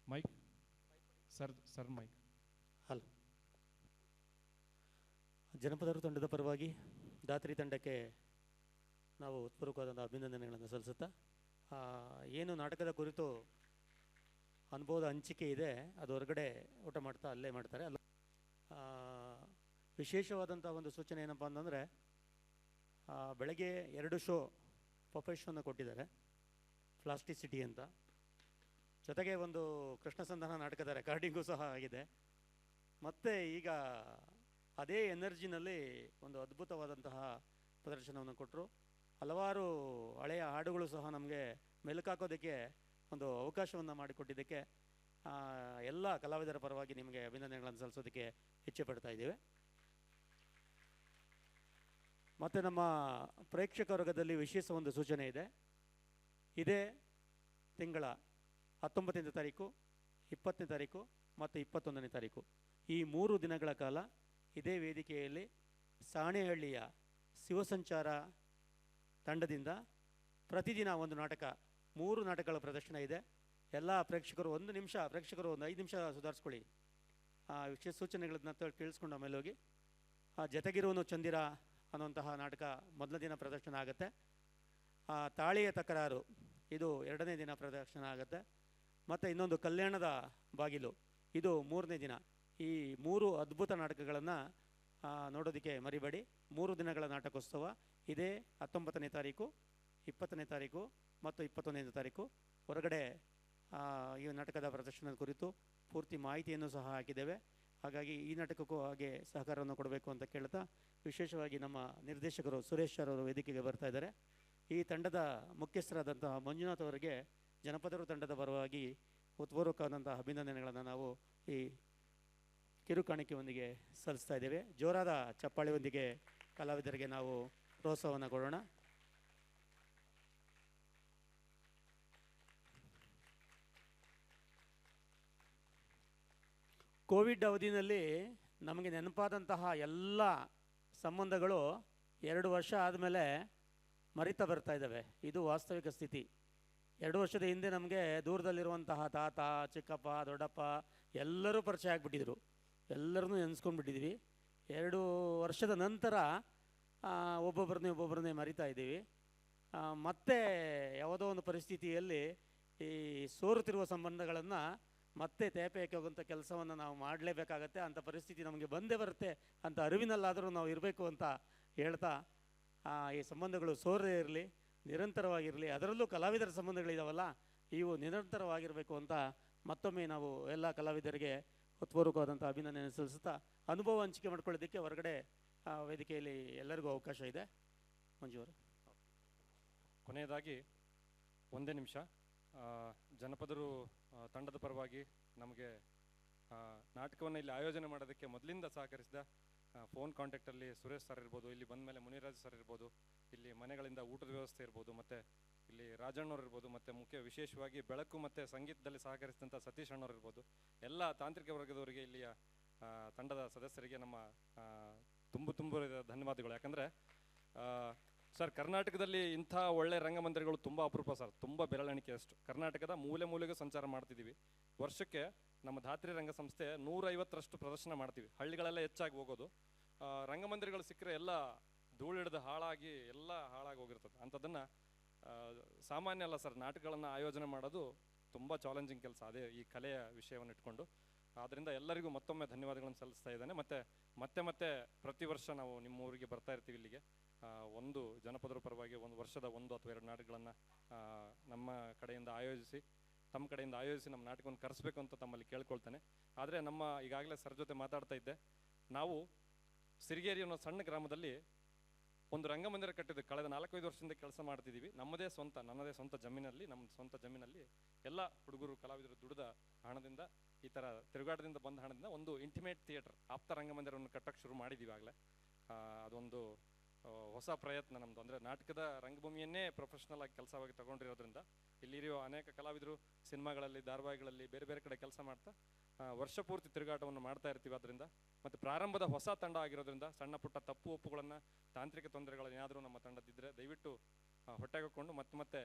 Mic sir mic. Hello. ಜನಪದರು ತಂಡದ ಪರವಾಗಿ ಧಾತ್ರಿ ತಂಡಕ್ಕೆ ನಾವು ಹೃತ್ಪೂರ್ವಕವಾದ ಅಭಿನಂದನೆಗಳನ್ನು ಸಲ್ಲಿಸುತ್ತಾ, ಏನು ನಾಟಕದ ಕುರಿತು ಅನುಭವದ ಹಂಚಿಕೆ ಇದೆ ಅದು ಹೊರಗಡೆ ಊಟ ಮಾಡ್ತಾ ಅಲ್ಲೇ ಮಾಡ್ತಾರೆ. ಅಲ್ಲ, ವಿಶೇಷವಾದಂಥ ಒಂದು ಸೂಚನೆ ಏನಪ್ಪ ಅಂತಂದರೆ, ಬೆಳಗ್ಗೆ 2 ಶೋ ಪೊಪೆಟ್ ಶೋನ ಕೊಟ್ಟಿದ್ದಾರೆ, ಪ್ಲಾಸ್ಟಿಸಿಟಿ ಅಂತ. ಜೊತೆಗೆ ಒಂದು ಕೃಷ್ಣ ಸಂಧಾನ ನಾಟಕದ ರೆಕಾರ್ಡಿಂಗು ಸಹ ಆಗಿದೆ. ಮತ್ತು ಈಗ ಅದೇ ಎನರ್ಜಿನಲ್ಲಿ ಒಂದು ಅದ್ಭುತವಾದಂತಹ ಪ್ರದರ್ಶನವನ್ನು ಕೊಟ್ಟರು. ಹಲವಾರು ಹಳೆಯ ಹಾಡುಗಳು ಸಹ ನಮಗೆ ಮೆಲುಕಾಕೋದಕ್ಕೆ ಒಂದು ಅವಕಾಶವನ್ನು ಮಾಡಿಕೊಟ್ಟಿದ್ದಕ್ಕೆ ಎಲ್ಲ ಕಲಾವಿದರ ಪರವಾಗಿ ನಿಮಗೆ ಅಭಿನಂದನೆಗಳನ್ನು ಸಲ್ಲಿಸೋದಕ್ಕೆ ಇಚ್ಛೆ ಪಡ್ತಾ ಇದ್ದೇವೆ. ಮತ್ತು ನಮ್ಮ ಪ್ರೇಕ್ಷಕ ವರ್ಗದಲ್ಲಿ ವಿಶೇಷ ಒಂದು ಸೂಚನೆ ಇದೆ. ಇದೇ ತಿಂಗಳ 19ನೇ ತಾರೀಕು, 20ನೇ ತಾರೀಕು ಮತ್ತು 21ನೇ ತಾರೀಕು ಈ 3 ದಿನಗಳ ಕಾಲ ಇದೇ ವೇದಿಕೆಯಲ್ಲಿ ಸಾಣೆಹಳ್ಳಿಯ ಶಿವಸಂಚಾರ ತಂಡದಿಂದ ಪ್ರತಿದಿನ ಒಂದು ನಾಟಕ, 3 ನಾಟಕಗಳ ಪ್ರದರ್ಶನ ಇದೆ. ಎಲ್ಲ ಪ್ರೇಕ್ಷಕರು ಒಂದು 5 ನಿಮಿಷ ಸುಧಾರಿಸ್ಕೊಳ್ಳಿ. ವಿಶೇಷ ಸೂಚನೆಗಳನ್ನ ಕೇಳಿಸ್ಕೊಂಡು ಆಮೇಲೆ ಹೋಗಿ. ಜತೆಗಿರುವನು ಚಂದಿರ ಅನ್ನುವಂತಹ ನಾಟಕ ಮೊದಲ ದಿನ ಪ್ರದರ್ಶನ ಆಗುತ್ತೆ. ತಾಳಿಯ ತಕರಾರು ಇದು 2ನೇ ದಿನ ಪ್ರದರ್ಶನ ಆಗುತ್ತೆ. ಮತ್ತು ಇನ್ನೊಂದು ಕಲ್ಯಾಣದ ಬಾಗಿಲು ಇದು 3ನೇ ದಿನ. ಈ 3 ಅದ್ಭುತ ನಾಟಕಗಳನ್ನು ನೋಡೋದಕ್ಕೆ ಮರಿಬೇಡಿ. 3 ದಿನಗಳ ನಾಟಕೋತ್ಸವ ಇದೇ 19ನೇ ತಾರೀಕು, 20ನೇ ತಾರೀಕು ಮತ್ತು 21ನೇ ತಾರೀಕು. ಹೊರಗಡೆ ಈ ನಾಟಕದ ಪ್ರದರ್ಶನದ ಕುರಿತು ಪೂರ್ತಿ ಮಾಹಿತಿಯನ್ನು ಸಹ ಹಾಕಿದ್ದೇವೆ. ಹಾಗಾಗಿ ಈ ನಾಟಕಕ್ಕೂ ಹಾಗೆ ಸಹಕಾರವನ್ನು ಕೊಡಬೇಕು ಅಂತ ಕೇಳ್ತಾ, ವಿಶೇಷವಾಗಿ ನಮ್ಮ ನಿರ್ದೇಶಕರು ಸುರೇಶ್ ಸರ್ ಅವರು ವೇದಿಕೆಗೆ ಬರ್ತಾ ಇದ್ದಾರೆ. ಈ ತಂಡದ ಮುಖ್ಯಸ್ಥರಾದಂತಹ ಮಂಜುನಾಥ್ ಅವರಿಗೆ ಜನಪದರು ತಂಡದ ಪರವಾಗಿ ಹೃತ್ಪೂರ್ವಕವಾದಂಥ ಅಭಿನಂದನೆಗಳನ್ನು ನಾವು ಈ ಕಿರುಕಾಣಿಕೆಯೊಂದಿಗೆ ಸಲ್ಲಿಸ್ತಾ ಇದ್ದೇವೆ. ಜೋರಾದ ಚಪ್ಪಾಳೆಯೊಂದಿಗೆ ಕಲಾವಿದರಿಗೆ ನಾವು ಪ್ರೋತ್ಸಾಹವನ್ನು ಕೊಡೋಣ. ಕೋವಿಡ್ ಅವಧಿಯಲ್ಲಿ ನಮಗೆ ನೆನಪಾದಂತಹ ಎಲ್ಲ ಸಂಬಂಧಗಳು 2 ವರ್ಷ ಆದಮೇಲೆ ಮರಿತಾ ಬರ್ತಾ ಇದ್ದಾವೆ. ಇದು ವಾಸ್ತವಿಕ ಸ್ಥಿತಿ. 2 ವರ್ಷದ ಹಿಂದೆ ನಮಗೆ ದೂರದಲ್ಲಿರುವಂತಹ ತಾತ, ಚಿಕ್ಕಪ್ಪ, ದೊಡ್ಡಪ್ಪ ಎಲ್ಲರೂ ಪರಿಚಯ ಆಗಿಬಿಟ್ಟಿದ್ರು. ಎಲ್ಲರನ್ನೂ ನೆನೆಸ್ಕೊಂಡ್ಬಿಟ್ಟಿದ್ವಿ. 2 ವರ್ಷದ ನಂತರ ಒಬ್ಬೊಬ್ಬರನ್ನೇ ಮರಿತಾ ಇದ್ದೀವಿ. ಮತ್ತೆ ಯಾವುದೋ ಒಂದು ಪರಿಸ್ಥಿತಿಯಲ್ಲಿ ಈ ಸೋರುತ್ತಿರುವ ಸಂಬಂಧಗಳನ್ನು ಮತ್ತೆ ತೇಪೆಯಕ್ಕೆ ಹೋಗುವಂಥ ಕೆಲಸವನ್ನು ನಾವು ಮಾಡಲೇಬೇಕಾಗತ್ತೆ. ಅಂಥ ಪರಿಸ್ಥಿತಿ ನಮಗೆ ಬಂದೇ ಬರುತ್ತೆ ಅಂತ ಅರಿವಿನಲ್ಲಾದರೂ ನಾವು ಇರಬೇಕು ಅಂತ ಹೇಳ್ತಾ, ಈ ಸಂಬಂಧಗಳು ಸೋರದೇ ಇರಲಿ, ನಿರಂತರವಾಗಿರಲಿ. ಅದರಲ್ಲೂ ಕಲಾವಿದರ ಸಂಬಂಧಗಳಿದಾವಲ್ಲ, ಇವು ನಿರಂತರವಾಗಿರಬೇಕು ಅಂತ ಮತ್ತೊಮ್ಮೆ ನಾವು ಎಲ್ಲ ಕಲಾವಿದರಿಗೆ ಹೃತ್ಪೂರ್ವಕವಾದಂಥ ಅಭಿನಂದನೆ ಸಲ್ಲಿಸುತ್ತಾ, ಅನುಭವ ಹಂಚಿಕೆ ಮಾಡ್ಕೊಳ್ಳೋದಕ್ಕೆ ಹೊರಗಡೆ ವೇದಿಕೆಯಲ್ಲಿ ಎಲ್ಲರಿಗೂ ಅವಕಾಶ ಇದೆ. ಮಂಜು ಅವರು. ಕೊನೆಯದಾಗಿ ಒಂದೇ ನಿಮಿಷ, ಜನಪದರು ತಂಡದ ಪರವಾಗಿ ನಮಗೆ ನಾಟಕವನ್ನು ಇಲ್ಲಿ ಆಯೋಜನೆ ಮಾಡೋದಕ್ಕೆ ಮೊದಲಿಂದ ಸಹಕರಿಸಿದ ಫೋನ್ ಕಾಂಟ್ಯಾಕ್ಟಲ್ಲಿ ಸುರೇಶ್ ಸರ್ ಇರ್ಬೋದು, ಇಲ್ಲಿ ಬಂದ ಮೇಲೆ ಮುನಿರಾಜ್ ಸರ್ ಇರ್ಬೋದು, ಇಲ್ಲಿ ಮನೆಗಳಿಂದ ಊಟದ ವ್ಯವಸ್ಥೆ ಇರ್ಬೋದು, ಮತ್ತು ಇಲ್ಲಿ ರಾಜಣ್ಣವ್ರು ಇರ್ಬೋದು, ಮತ್ತು ಮುಖ್ಯ ವಿಶೇಷವಾಗಿ ಬೆಳಕು ಮತ್ತು ಸಂಗೀತದಲ್ಲಿ ಸಹಕರಿಸಿದಂಥ ಸತೀಶ್ ಅಣ್ಣವ್ರು ಇರ್ಬೋದು, ಎಲ್ಲ ತಾಂತ್ರಿಕ ವರ್ಗದವರಿಗೆ, ಇಲ್ಲಿಯ ತಂಡದ ಸದಸ್ಯರಿಗೆ ನಮ್ಮ ತುಂಬ ಧನ್ಯವಾದಗಳು. ಯಾಕಂದರೆ ಸರ್, ಕರ್ನಾಟಕದಲ್ಲಿ ಇಂಥ ಒಳ್ಳೆ ರಂಗಮಂದಿರಗಳು ತುಂಬ ಅಪರೂಪ ಸರ್, ತುಂಬ ಬೆರಳೆಣಿಕೆ ಅಷ್ಟು. ಕರ್ನಾಟಕದ ಮೂಲೆ ಮೂಲೆಗೂ ಸಂಚಾರ ಮಾಡ್ತಿದ್ದೀವಿ. ವರ್ಷಕ್ಕೆ ನಮ್ಮ ಧಾತ್ರಿ ರಂಗ ಸಂಸ್ಥೆ 150ರಷ್ಟು ಪ್ರದರ್ಶನ ಮಾಡ್ತೀವಿ. ಹಳ್ಳಿಗಳೆಲ್ಲ ಹೆಚ್ಚಾಗಿ ಹೋಗೋದು. ರಂಗಮಂದಿರಗಳು ಸಿಕ್ಕರೆ ಎಲ್ಲ ಧೂಳಿಡ್ದು ಹಾಳಾಗಿ ಎಲ್ಲ ಹಾಳಾಗಿ ಹೋಗಿರ್ತದೆ. ಅಂಥದ್ದನ್ನು ಸಾಮಾನ್ಯ ಅಲ್ಲ ಸರ್, ನಾಟಕಗಳನ್ನು ಆಯೋಜನೆ ಮಾಡೋದು ತುಂಬ ಚಾಲೆಂಜಿಂಗ್ ಕೆಲಸ, ಅದೇ ಈ ಕಲೆಯ ವಿಷಯವನ್ನು ಇಟ್ಕೊಂಡು. ಆದ್ದರಿಂದ ಎಲ್ಲರಿಗೂ ಮತ್ತೊಮ್ಮೆ ಧನ್ಯವಾದಗಳನ್ನು ಸಲ್ಲಿಸ್ತಾ ಇದ್ದೇನೆ. ಮತ್ತೆ ಪ್ರತಿ ವರ್ಷ ನಾವು ನಿಮ್ಮ ಊರಿಗೆ ಬರ್ತಾ ಇರ್ತೀವಿ. ಇಲ್ಲಿಗೆ ಒಂದು ಜನಪದರ ಪರವಾಗಿ ಒಂದು ವರ್ಷದ 1 ಅಥವಾ 2 ನಾಟಕಗಳನ್ನು ನಮ್ಮ ಕಡೆಯಿಂದ ಆಯೋಜಿಸಿ, ತಮ್ಮ ಕಡೆಯಿಂದ ಆಯೋಜಿಸಿ ನಮ್ಮ ನಾಟಕವನ್ನು ಕರೆಸಬೇಕು ಅಂತ ತಮ್ಮಲ್ಲಿ ಕೇಳ್ಕೊಳ್ತೇನೆ. ಆದರೆ ನಮ್ಮ ಈಗಾಗಲೇ ಸರ್ ಜೊತೆ ಮಾತಾಡ್ತಾ ಇದ್ದೆ, ನಾವು ಸಿರಿಗೇರಿ ಅನ್ನೋ ಸಣ್ಣ ಗ್ರಾಮದಲ್ಲಿ ಒಂದು ರಂಗಮಂದಿರ ಕಟ್ಟಿದ್ದು ಕಳೆದ 4-5 ವರ್ಷದಿಂದ ಕೆಲಸ ಮಾಡ್ತಿದ್ದೀವಿ. ನನ್ನದೇ ಸ್ವಂತ ಜಮೀನಲ್ಲಿ, ನಮ್ಮ ಸ್ವಂತ ಜಮೀನಲ್ಲಿ ಎಲ್ಲ ಹುಡುಗರು ಕಲಾವಿದರು ದುಡಿದ ಹಣದಿಂದ, ಈ ಥರ ತಿರುಗಾಟದಿಂದ ಬಂದ ಹಣದಿಂದ ಒಂದು ಇಂಟಿಮೇಟ್ ಥಿಯೇಟರ್, ಆಪ್ತ ರಂಗಮಂದಿರವನ್ನು ಕಟ್ಟಕ್ಕೆ ಶುರು ಮಾಡಿದ್ದೀವಿ ಆಗಲೇ. ಅದೊಂದು ಹೊಸ ಪ್ರಯತ್ನ ನಮ್ಮದು. ಅಂದರೆ ನಾಟಕದ ರಂಗಭೂಮಿಯನ್ನೇ ಪ್ರೊಫೆಷ್ನಲ್ ಆಗಿ ಕೆಲಸವಾಗಿ ತಗೊಂಡಿರೋದ್ರಿಂದ ಇಲ್ಲಿರೋ ಅನೇಕ ಕಲಾವಿದರು ಸಿನಿಮಾಗಳಲ್ಲಿ, ಧಾರಾವಾಹಿಗಳಲ್ಲಿ, ಬೇರೆ ಬೇರೆ ಕಡೆ ಕೆಲಸ ಮಾಡ್ತಾ ವರ್ಷ ಪೂರ್ತಿ ತಿರುಗಾಟವನ್ನು ಮಾಡ್ತಾ ಇರ್ತೀವಿ. ಅದರಿಂದ ಮತ್ತು ಪ್ರಾರಂಭದ ಹೊಸ ತಂಡ ಆಗಿರೋದ್ರಿಂದ ಸಣ್ಣ ಪುಟ್ಟ ತಪ್ಪು ಒಪ್ಪುಗಳನ್ನು, ತಾಂತ್ರಿಕ ತೊಂದರೆಗಳು ಏನಾದರೂ ನಮ್ಮ ತಂಡದಿದ್ದರೆ ದಯವಿಟ್ಟು ಹೊಟ್ಟೆಗಾಕೊಂಡು ಮತ್ತೆ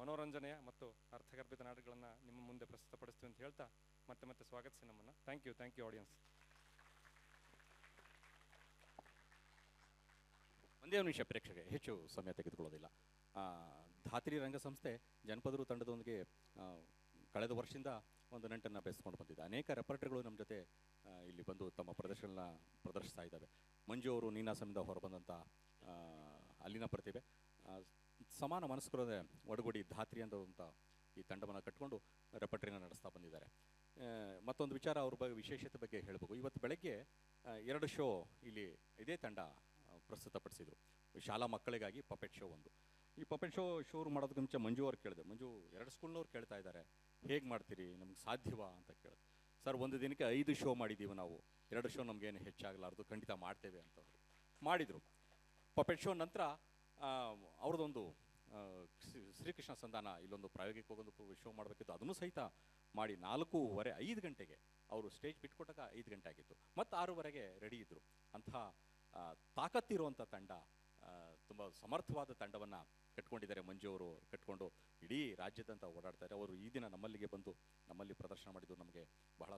ಮನೋರಂಜನೆಯ ಮತ್ತು ಅರ್ಥಗರ್ಭಿತ ನಾಟಕಗಳನ್ನು ನಿಮ್ಮ ಮುಂದೆ ಪ್ರಸ್ತುತಪಡಿಸ್ತೀವಿ ಅಂತ ಹೇಳ್ತಾ ಮತ್ತೆ ಸ್ವಾಗತಿಸಿ ನಮ್ಮನ್ನು. Thank you audience. ಒಂದೇ ಒಂದು ವಿಷಯ, ಪ್ರೇಕ್ಷಕರಿಗೆ ಹೆಚ್ಚು ಸಮಯ ತೆಗೆದುಕೊಳ್ಳೋದಿಲ್ಲ. ಧಾತ್ರಿ ರಂಗ ಸಂಸ್ಥೆ ಜನಪದರು ತಂಡದೊಂದಿಗೆ ಕಳೆದ ವರ್ಷದಿಂದ ಒಂದು ನಂಟನ್ನು ಬೆಳೆಸ್ಕೊಂಡು ಬಂದಿದೆ. ಅನೇಕ ರೆಪರ್ಟರಿಗಳು ನಮ್ಮ ಜೊತೆ ಇಲ್ಲಿ ಬಂದು ತಮ್ಮ ಪ್ರದರ್ಶಿಸ್ತಾ ಇದ್ದಾವೆ. ಮಂಜು ಅವರು ನೀನಾಸಂದಿಂದ ಹೊರಬಂದಂಥ ಅಲ್ಲಿನ ಪ್ರತಿಭೆ, ಸಮಾನ ಮನಸ್ಕರೇ ಒಡಗೂಡಿ ಧಾತ್ರಿ ಅಂತ ಈ ತಂಡವನ್ನು ಕಟ್ಟಿಕೊಂಡು ರೆಪರ್ಟರಿನ ನಡೆಸ್ತಾ ಬಂದಿದ್ದಾರೆ. ಮತ್ತೊಂದು ವಿಚಾರ, ಅವ್ರ ಬಗ್ಗೆ ವಿಶೇಷತೆ ಬಗ್ಗೆ ಹೇಳಬೇಕು. ಇವತ್ತು ಬೆಳಗ್ಗೆ 2 ಶೋ ಇಲ್ಲಿ ಇದೇ ತಂಡ ಪ್ರಸ್ತುತಪಡಿಸಿದರು. ಶಾಲಾ ಮಕ್ಕಳಿಗಾಗಿ ಪಪೆಟ್ ಶೋ ಒಂದು. ಈ ಪಪೆಟ್ ಶೋ ಮಾಡೋದಕ್ಕೆ ಮುಂಚೆ ಮಂಜು ಅವ್ರು ಕೇಳಿದೆ, ಮಂಜು 2 ಸ್ಕೂಲ್ನವ್ರು ಕೇಳ್ತಾ ಇದ್ದಾರೆ, ಹೇಗೆ ಮಾಡ್ತೀರಿ, ನಮ್ಗೆ ಸಾಧ್ಯವಾ ಅಂತ ಕೇಳಿದೆ. ಸರ್, ಒಂದು ದಿನಕ್ಕೆ 5 ಶೋ ಮಾಡಿದ್ದೀವಿ ನಾವು, 2 ಶೋ ನಮಗೇನು ಹೆಚ್ಚಾಗಲಾರ್ದು, ಖಂಡಿತ ಮಾಡ್ತೇವೆ ಅಂತಂದರು. ಮಾಡಿದರು. ಪಪೆಟ್ ಶೋ ನಂತರ ಅವ್ರದ್ದೊಂದು ಶ್ರೀಕೃಷ್ಣ ಸಂಧಾನ ಇಲ್ಲೊಂದು ಪ್ರಾಯೋಗಿಕವಾಗೊಂದು ಶೋ ಮಾಡಬೇಕಿತ್ತು. ಅದನ್ನು ಸಹಿತ ಮಾಡಿ 4:15 5 ಗಂಟೆಗೆ ಅವರು ಸ್ಟೇಜ್ ಬಿಟ್ಕೊಟ್ಟಾಗ 5 ಗಂಟೆ ಆಗಿತ್ತು. ಮತ್ತು 6:00ವರೆಗೆ ರೆಡಿ ಇದ್ದರು. ಅಂಥ ತಾಕತ್ತಿರುವಂಥ ತಂಡ, ತುಂಬ ಸಮರ್ಥವಾದ ತಂಡವನ್ನು ಕಟ್ಕೊಂಡಿದ್ದಾರೆ. ಮಂಜು ಅವರು ಕಟ್ಕೊಂಡು ಇಡೀ ರಾಜ್ಯದಂತ ಓಡಾಡ್ತಾರೆ. ಅವರು ಈ ದಿನ ನಮ್ಮಲ್ಲಿಗೆ ಬಂದು ನಮ್ಮಲ್ಲಿ ಪ್ರದರ್ಶನ ಮಾಡಿದ್ದು ನಮಗೆ ಬಹಳ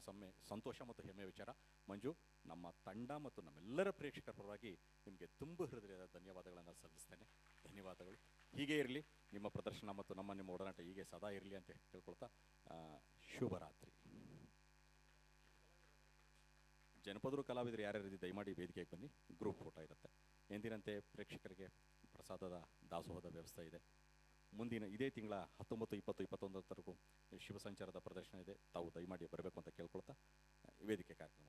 ಸಂತೋಷ ಮತ್ತು ಹೆಮ್ಮೆಯ ವಿಚಾರ. ಮಂಜು, ನಮ್ಮ ತಂಡ ಮತ್ತು ನಮ್ಮೆಲ್ಲರ ಪ್ರೇಕ್ಷಕರ ಪರವಾಗಿ ನಿಮಗೆ ತುಂಬ ಹೃದಯದ ಧನ್ಯವಾದಗಳನ್ನು ಸಲ್ಲಿಸ್ತೇನೆ. ಧನ್ಯವಾದಗಳು. ಹೀಗೆ ಇರಲಿ ನಿಮ್ಮ ಪ್ರದರ್ಶನ ಮತ್ತು ನಿಮ್ಮ ಒಡನಾಟ ಹೀಗೆ ಸದಾ ಇರಲಿ ಅಂತ ಹೇಳ್ಕೊಳ್ತಾ ಶುಭರಾತ್ರಿ. ಜನಪದರು ಕಲಾವಿದರು ಯಾರ್ಯಾರಿದ್ದು ದಯಮಾಡಿ ವೇದಿಕೆಗೆ ಬನ್ನಿ, ಗ್ರೂಪ್ ಫೋಟೋ ಇರುತ್ತೆ. ಎಂದಿನಂತೆ ಪ್ರೇಕ್ಷಕರಿಗೆ ಪ್ರಸಾದದ ದಾಸೋಹದ ವ್ಯವಸ್ಥೆ ಇದೆ. ಮುಂದಿನ ಇದೇ ತಿಂಗಳ 19, 20, 21 ಶಿವ ಸಂಚಾರದ ಪ್ರದರ್ಶನ ಇದೆ. ತಾವು ದಯಮಾಡಿ ಬರಬೇಕು ಅಂತ ಕೇಳ್ಕೊಳ್ತಾ ವೇದಿಕೆ ಕಾರ್ಯಕ್ರಮ